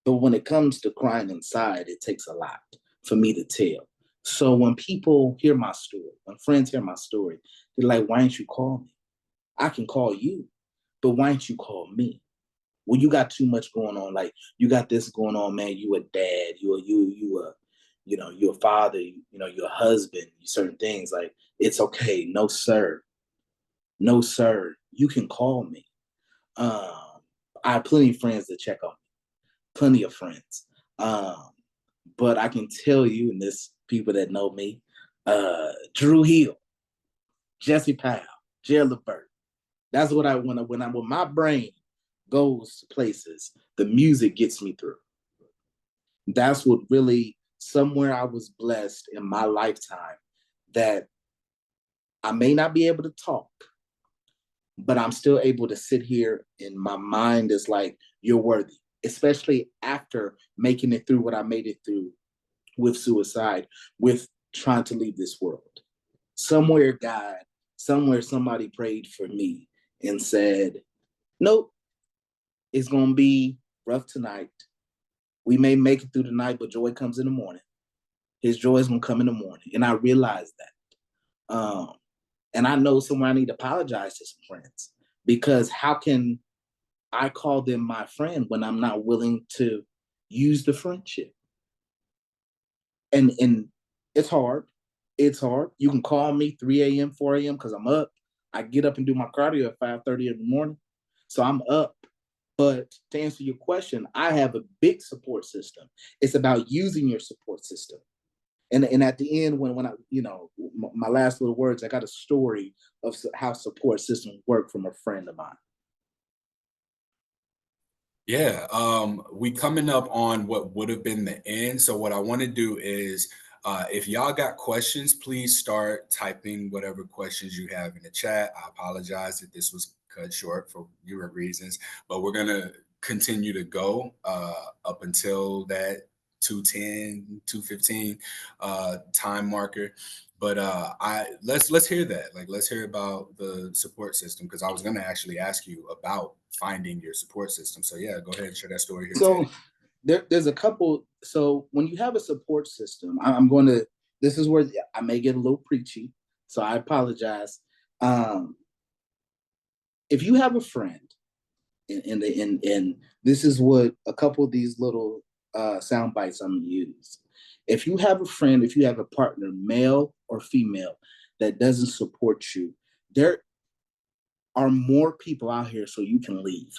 but when it comes to crying inside, it takes a lot for me to tell. So when people hear my story, when friends hear my story, they're like, why don't you call me? I can call you, but why don't you call me? Well, you got too much going on. Like, you got this going on, man. You a dad, you're a father, you're a husband, certain things. Like, it's okay. No, sir. No, sir. You can call me. I have plenty of friends that check on me. Plenty of friends. But I can tell you, and this people that know me, Drew Hill, Jesse Powell, Jared Levert. That's what when my brain goes to places, the music gets me through. That's what really, somewhere I was blessed in my lifetime, that I may not be able to talk, but I'm still able to sit here and my mind is like, you're worthy, especially after making it through what I made it through with suicide, with trying to leave this world. Somewhere somebody prayed for me and said, nope, it's going to be rough tonight. We may make it through the night, but joy comes in the morning. His joy is going to come in the morning. And I realized that. And I know somewhere I need to apologize to some friends, because how can I call them my friend when I'm not willing to use the friendship? And it's hard. It's hard. You can call me 3 a.m., 4 a.m. because I'm up. I get up and do my cardio at 5:30 in the morning. So I'm up. But to answer your question, I have a big support system. It's about using your support system. And at the end, when I, my last little words, I got a story of how support systems work from a friend of mine. Yeah, we coming up on what would have been the end. So what I want to do is, if y'all got questions, please start typing whatever questions you have in the chat. I apologize that this was cut short for your reasons, but we're gonna continue to go up until that 2:10, 2:15 time marker. But let's hear that. Like, let's hear about the support system, because I was gonna actually ask you about finding your support system. So yeah, go ahead and share that story here. So there's a couple. So when you have a support system, this is where I may get a little preachy, so I apologize. If you have a friend, and this is what a couple of these little sound bites I'm gonna use. If you have a friend, if you have a partner, male or female, that doesn't support you, there are more people out here so you can leave.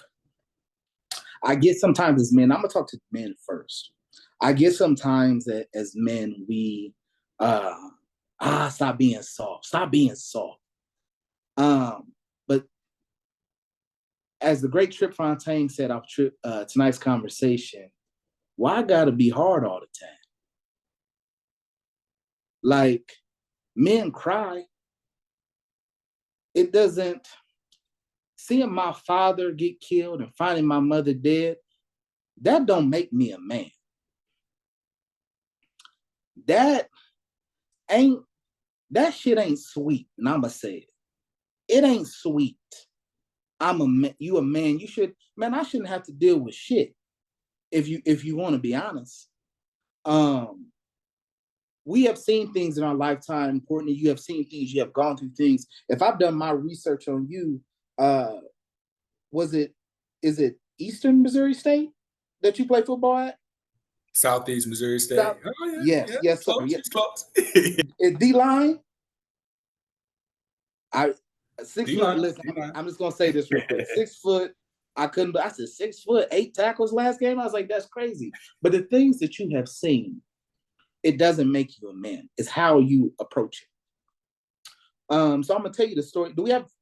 I get sometimes as men, I'm gonna talk to men first. I get sometimes that as men, we stop being soft. Stop being soft. But as the great Trip Fontaine said off tonight's conversation, why gotta be hard all the time? Like, men cry. It doesn't, seeing my father get killed and finding my mother dead, that don't make me a man. That shit ain't sweet. And I'ma say it ain't sweet. You a man, I shouldn't have to deal with shit. If you want to be honest. We have seen things in our lifetime, Courtney. You have seen things, you have gone through things. If I've done my research on you, is it Eastern Missouri State that you play football at? Southeast Missouri State. Oh, yeah, yes, close, sir. Yes. Close. D-line. 6 D-line, foot. Listen, D-line. I'm just gonna say this real quick. 6 foot. I said 6 foot, 8 tackles last game. I was like, that's crazy. But the things that you have seen, it doesn't make you a man. It's how you approach it. So I'm gonna tell you the story.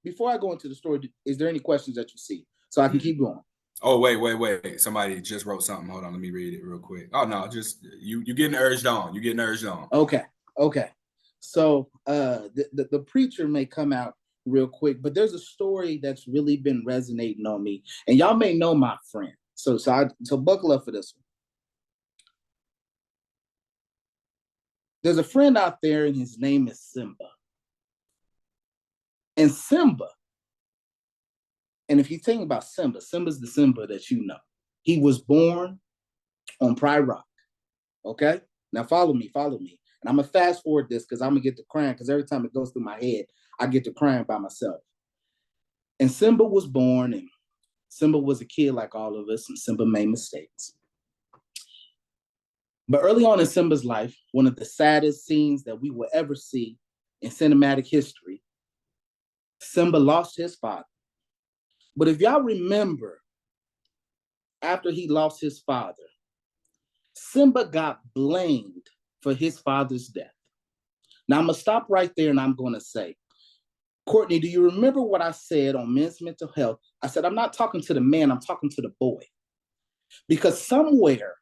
Before I go into the story, is there any questions that you see? So I can keep going. Oh, wait. Somebody just wrote something. Hold on, let me read it real quick. Oh no, just you getting urged on. You getting urged on. Okay. So the preacher may come out real quick, but there's a story that's really been resonating on me. And y'all may know my friend. So buckle up for this one. There's a friend out there, and his name is Simba. And Simba, and if you think about Simba, Simba's the Simba that you know. He was born on Pride Rock. Okay? Now follow me, follow me. And I'm going to fast forward this because I'm going to get to crying because every time it goes through my head, I get to crying by myself. And Simba was born, and Simba was a kid like all of us, and Simba made mistakes. But early on in Simba's life, one of the saddest scenes that we will ever see in cinematic history, Simba lost his father. But if y'all remember, after he lost his father, Simba got blamed for his father's death. Now I'm going to stop right there and I'm going to say, Courtney, do you remember what I said on men's mental health? I said, I'm not talking to the man, I'm talking to the boy. Because somewhere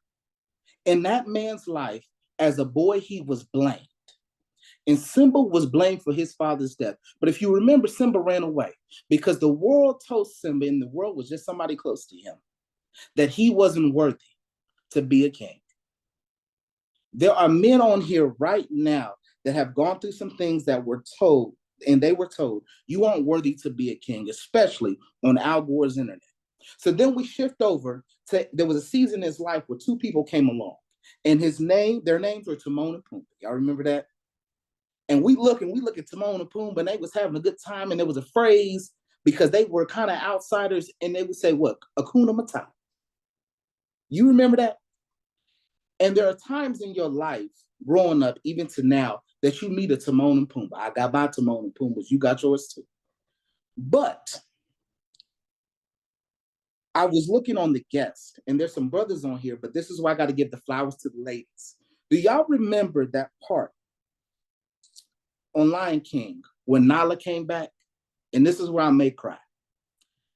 in that man's life, as a boy, he was blamed. And Simba was blamed for his father's death. But if you remember, Simba ran away because the world told Simba, and the world was just somebody close to him, that he wasn't worthy to be a king. There are men on here right now that have gone through some things that were told, and they were told, you aren't worthy to be a king, especially on Al Gore's internet. So then we shift over to, there was a season in his life where two people came along, and their names were Timon and Pumbaa. Y'all remember that? And we look at Timon and Pumbaa, and they was having a good time, and there was a phrase, because they were kind of outsiders, and they would say, what? Hakuna Matata. You remember that? And there are times in your life, growing up, even to now, that you meet a Timon and Pumbaa. I got my Timon and Pumbaa. You got yours too. But I was looking on the guest, and there's some brothers on here, but this is why I got to give the flowers to the ladies. Do y'all remember that part on Lion King when Nala came back? And this is where I may cry.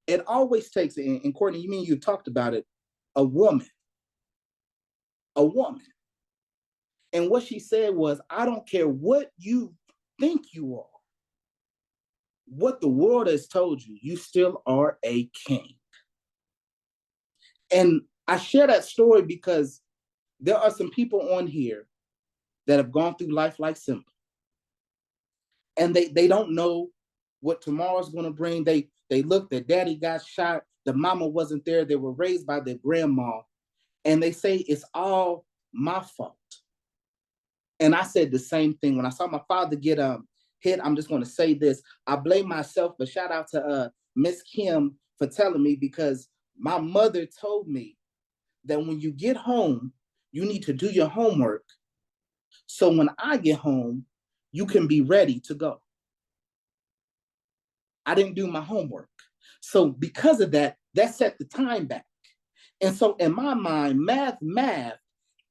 It always takes, and Courtney, you mean you talked about it, a woman. And what she said was, I don't care what you think you are, what the world has told you, you still are a king. And I share that story because there are some people on here that have gone through life like Simba. And they don't know what tomorrow's going to bring. They look, their daddy got shot, the mama wasn't there, they were raised by their grandma, and they say it's all my fault. And I said the same thing. When I saw my father get hit, I'm just going to say this. I blame myself, but shout out to Miss Kim for telling me, because my mother told me that when you get home, you need to do your homework. So when I get home, you can be ready to go. I didn't do my homework. So because of that, that set the time back. And so in my mind, math,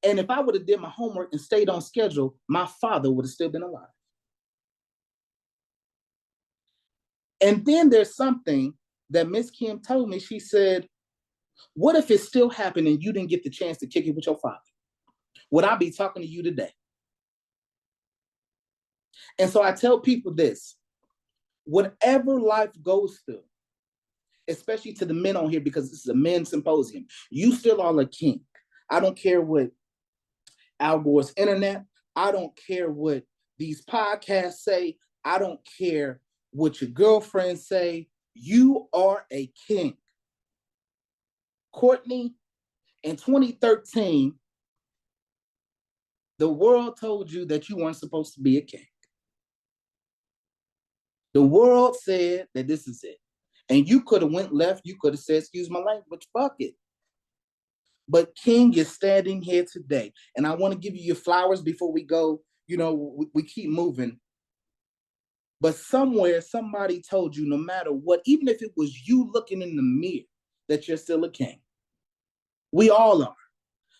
and if I would have did my homework and stayed on schedule, my father would have still been alive. And then there's something that Miss Kim told me. She said, what if it still happened and you didn't get the chance to kick it with your father? Would I be talking to you today? And so I tell people this, whatever life goes through, especially to the men on here, because this is a men's symposium, you still are a king. I don't care what Al Gore's internet, I don't care what these podcasts say, I don't care what your girlfriends say, you are a king. Courtney, in 2013, the world told you that you weren't supposed to be a king. The world said that this is it. And you could have went left, you could have said, excuse my language, fuck it. But King is standing here today. And I want to give you your flowers before we go. You know, we keep moving. But somewhere, somebody told you, no matter what, even if it was you looking in the mirror, that you're still a king. We all are.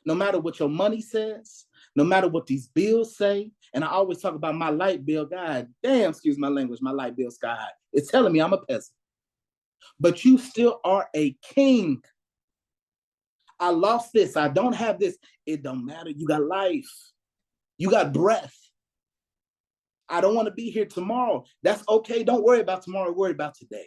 No matter what your money says, no matter what these bills say. And I always talk about my light bill. God damn, excuse my language, my light bill sky high. It's telling me I'm a peasant. But you still are a king. I lost this. I don't have this. It don't matter. You got life. You got breath. I don't want to be here tomorrow. That's okay. Don't worry about tomorrow. Worry about today.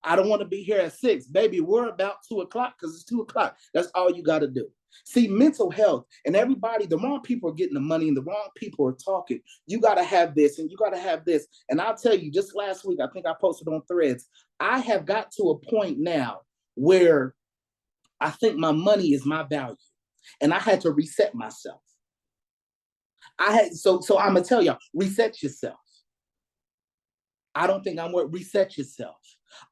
I don't want to be here at 6. Baby, worry about 2 o'clock because it's 2 o'clock. That's all you got to do. See, mental health and everybody, the wrong people are getting the money and the wrong people are talking. You got to have this and you got to have this. And I'll tell you, just last week, I think I posted on Threads, I have got to a point now where I think my money is my value. And I had to reset myself. So I'm gonna tell y'all, reset yourself. I don't think I'm worth. Reset yourself.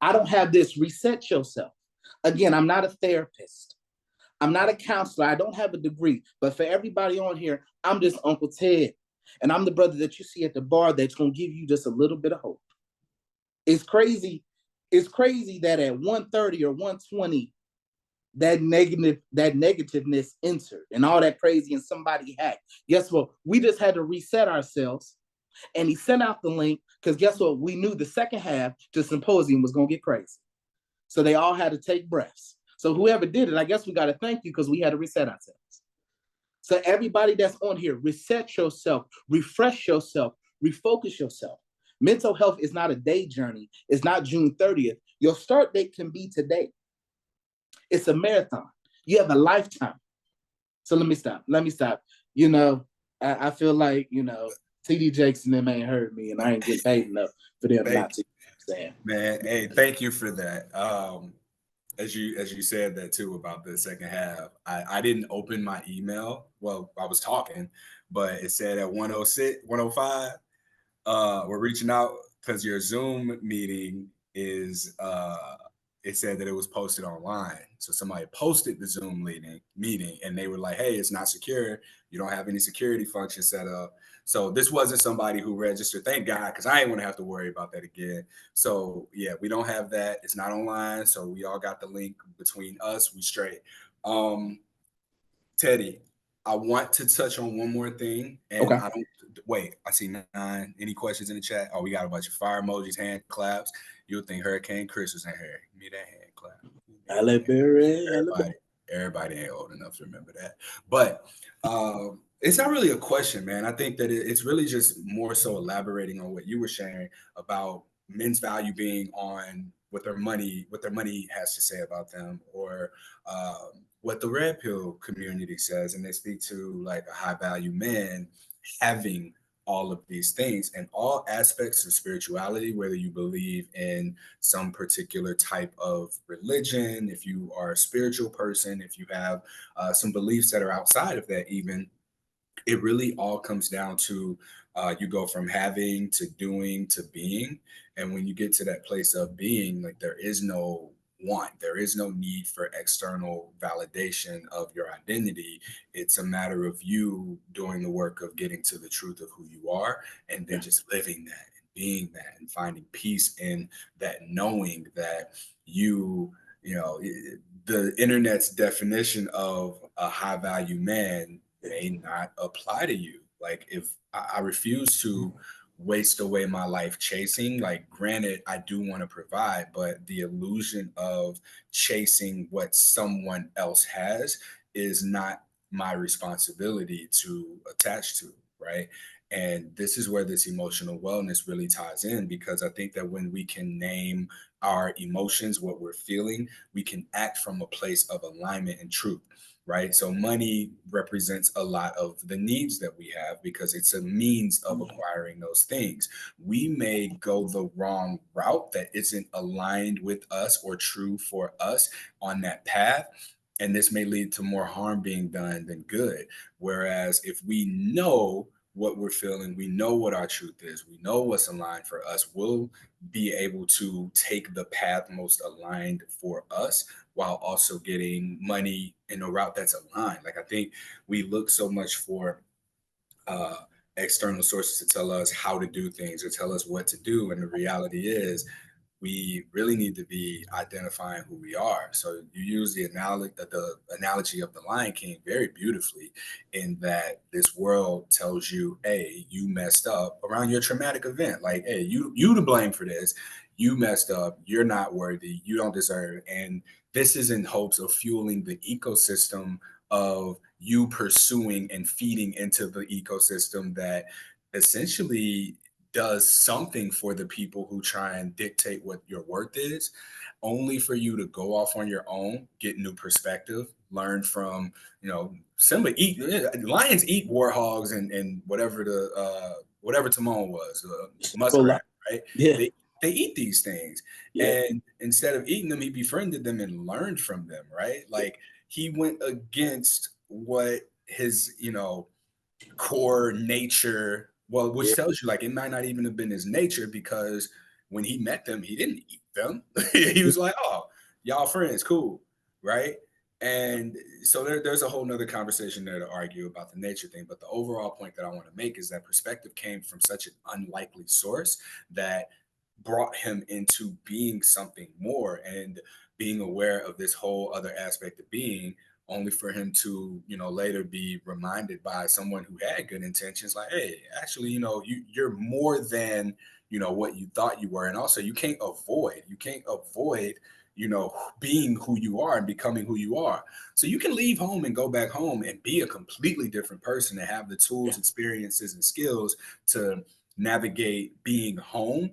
I don't have this. Reset yourself. Again, I'm not a therapist. I'm not a counselor. I don't have a degree. But for everybody on here, I'm just Uncle Ted. And I'm the brother that you see at the bar that's gonna give you just a little bit of hope. It's crazy. It's crazy that at 130 or 120, that negativeness entered and all that crazy and somebody hacked. Guess what? We just had to reset ourselves, and he sent out the link because guess what? We knew the second half to symposium was going to get crazy. So they all had to take breaths. So whoever did it, I guess we got to thank you because we had to reset ourselves. So everybody that's on here, reset yourself, refresh yourself, refocus yourself. Mental health is not a day journey. It's not June 30th. Your start date can be today. It's a marathon. You have a lifetime. So let me stop. You know, I feel like, you know, TD Jakes and them ain't heard me and I ain't getting paid enough for them not to understand. Man, hey, thank you for that. As you said that too about the second half, I didn't open my email. Well, I was talking, but it said at 106, 105, we're reaching out because your Zoom meeting is it said that it was posted online. So somebody posted the Zoom meeting and they were like, hey, it's not secure. You don't have any security function set up. So this wasn't somebody who registered. Thank God, because I ain't want to have to worry about that again. So yeah, we don't have that. It's not online. So we all got the link between us. We straight. Teddy, I want to touch on one more thing. And Okay. I don't wait. I see 9. Any questions in the chat? Oh, we got a bunch of fire emojis, hand claps. You'll think Hurricane Chris was in here. Give me that hand clap. Everybody ain't old enough to remember that. But it's not really a question, man. I think that it's really just more so elaborating on what you were sharing about men's value being on what their money has to say about them, or what the red pill community says, and they speak to like a high value man having all of these things and all aspects of spirituality, whether you believe in some particular type of religion, if you are a spiritual person, if you have some beliefs that are outside of that, even, it really all comes down to you go from having to doing to being. And when you get to that place of being, like, there is no want, there is no need for external validation of your identity. It's a matter of you doing the work of getting to the truth of who you are, and then just living that and being that and finding peace in that, knowing that you know, the internet's definition of a high value man may not apply to you. Like, if I refuse to waste away my life chasing, like, granted, I do want to provide, but the illusion of chasing what someone else has is not my responsibility to attach to, right? And this is where this emotional wellness really ties in, because I think that when we can name our emotions, what we're feeling, we can act from a place of alignment and truth, right? So money represents a lot of the needs that we have because it's a means of acquiring those things. We may go the wrong route that isn't aligned with us or true for us on that path, and this may lead to more harm being done than good. Whereas if we know what we're feeling, we know what our truth is, we know what's aligned for us, we'll be able to take the path most aligned for us while also getting money in a route that's aligned. Like, I think we look so much for external sources to tell us how to do things or tell us what to do. And the reality is, we really need to be identifying who we are. So you use the analogy of the Lion King very beautifully, in that this world tells you, hey, you messed up around your traumatic event. Like, hey, you to blame for this. You messed up. You're not worthy. You don't deserve. And this is in hopes of fueling the ecosystem of you pursuing and feeding into the ecosystem that essentially does something for the people who try and dictate what your worth is, only for you to go off on your own, get new perspective, learn from, Simba lions eat warhogs and whatever whatever Timon was, muskrat, right? Yeah. They eat these things. Yeah. And instead of eating them, he befriended them and learned from them, right? Like he went against what his, core nature, well, which Yeah. tells you like it might not even have been his nature, because when he met them, he didn't eat them. He was like, oh, y'all friends, cool, right? And so there's a whole nother conversation there to argue about the nature thing. But the overall point that I want to make is that perspective came from such an unlikely source that brought him into being something more and being aware of this whole other aspect of being, only for him to, later be reminded by someone who had good intentions, like, hey, actually, you're more than, what you thought you were. And also you can't avoid, being who you are and becoming who you are. So you can leave home and go back home and be a completely different person and have the tools, experiences, and skills to navigate being home.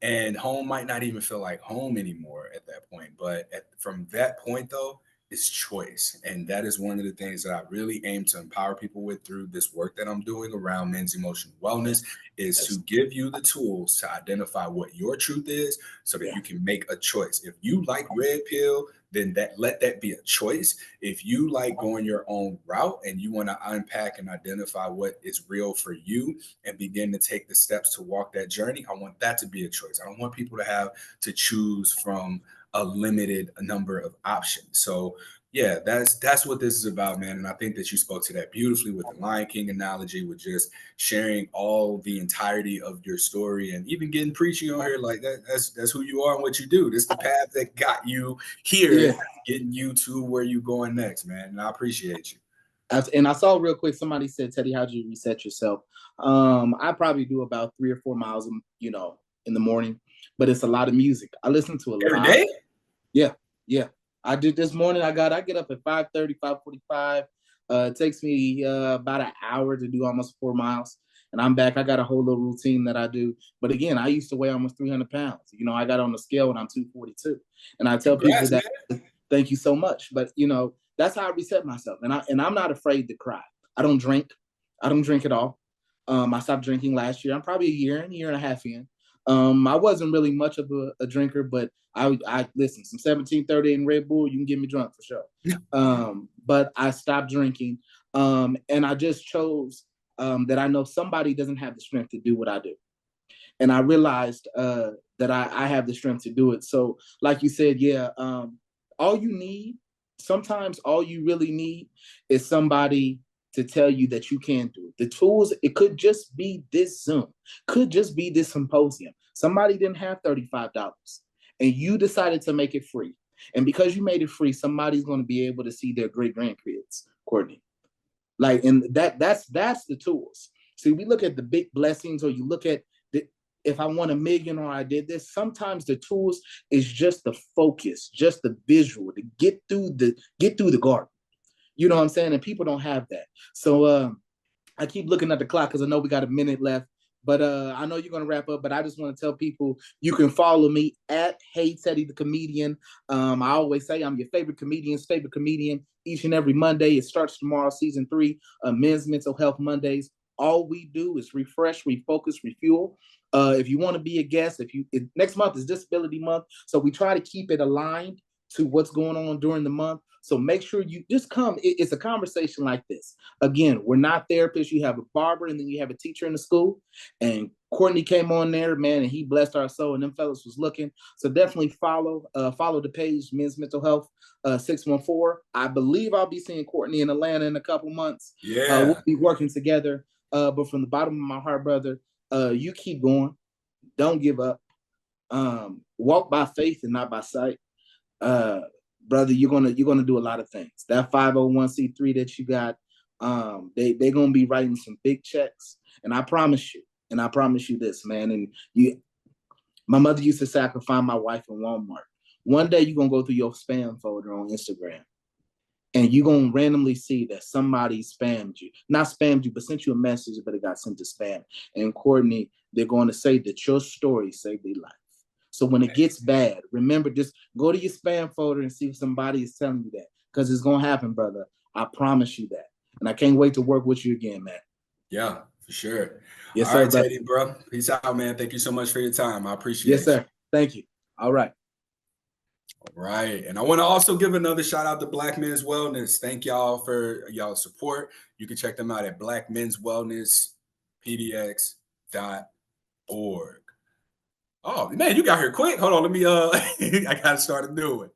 And home might not even feel like home anymore at that point. But from that point, though, it's choice. And that is one of the things that I really aim to empower people with through this work that I'm doing around men's emotional wellness, is to give you the tools to identify what your truth is so that you can make a choice. If you like red pill, then let that be a choice. If you like going your own route and you want to unpack and identify what is real for you and begin to take the steps to walk that journey, I want that to be a choice. I don't want people to have to choose from a limited number of options. So yeah, that's what this is about, man. And I think that you spoke to that beautifully with the Lion King analogy, with just sharing all the entirety of your story, and even getting preachy on here like that. That's who you are and what you do. This is the path that got you here, getting you to where you going next, man. And I appreciate you. And I saw real quick, somebody said, Teddy, how'd you reset yourself? I probably do about 3 or 4 miles, in the morning, but it's a lot of music. I listen to a lot. Every day? Yeah. I did this morning. I get up at 5:30, 5:45. It takes me about an hour to do almost 4 miles. And I'm back. I got a whole little routine that I do. But again, I used to weigh almost 300 pounds. I got on the scale when I'm 242. And I tell people that, thank you so much. But, that's how I reset myself. And I'm not afraid to cry. I don't drink. I don't drink at all. I stopped drinking last year. I'm probably a year and a half in. I wasn't really much of a drinker, but I listen, some 1730 and Red Bull, you can get me drunk for sure. But I stopped drinking. And I just chose that I know somebody doesn't have the strength to do what I do. And I realized that I have the strength to do it. So like you said, sometimes all you really need is somebody to tell you that you can do it. The tools, it could just be this Zoom, could just be this symposium. Somebody didn't have $35 and you decided to make it free. And because you made it free, somebody's going to be able to see their great grandkids, Courtney. And that's the tools. See, we look at the big blessings, or you look at if I want $1 million or I did this, sometimes the tools is just the focus, just the visual to get through the garden. You know what I'm saying? And people don't have that. So I keep looking at the clock because I know we got a minute left. But I know you're going to wrap up. But I just want to tell people you can follow me at Hey Teddy the Comedian. I always say I'm your favorite comedian's favorite comedian each and every Monday. It starts tomorrow, season 3, Men's Mental Health Mondays. All we do is refresh, refocus, refuel. If you want to be a guest, next month is Disability Month. So we try to keep it aligned to what's going on during the month. So make sure you just come. It's a conversation like this. Again, we're not therapists. You have a barber and then you have a teacher in the school. And Courtney came on there, man, and he blessed our soul. And them fellas was looking. So definitely follow the page, Men's Mental Health 614. I believe I'll be seeing Courtney in Atlanta in a couple months. Yeah. We'll be working together. But from the bottom of my heart, brother, you keep going. Don't give up. Walk by faith and not by sight. Brother, you're gonna do a lot of things. That 501c3 that you got, they're gonna be writing some big checks. And I promise you this, man. And my mother used to say I could find my wife in Walmart. One day you're gonna go through your spam folder on Instagram, and you're going to randomly see that somebody spammed you. Not spammed you, but sent you a message, but it got sent to spam. And Courtney, they're going to say that your story saved their life. So when it gets bad, remember, just go to your spam folder and see if somebody is telling you that, because it's going to happen, brother. I promise you that. And I can't wait to work with you again, man. Yeah, for sure. Yes, All sir, right, brother. Teddy, bro. Peace out, man. Thank you so much for your time. I appreciate Yes, it. sir. Thank you. All right. All right. And I want to also give another shout out to Black Men's Wellness. Thank y'all for y'all support. You can check them out at blackmenswellnesspdx.org. Oh, man, you got here quick. Hold on. Let me, I got to start a new one.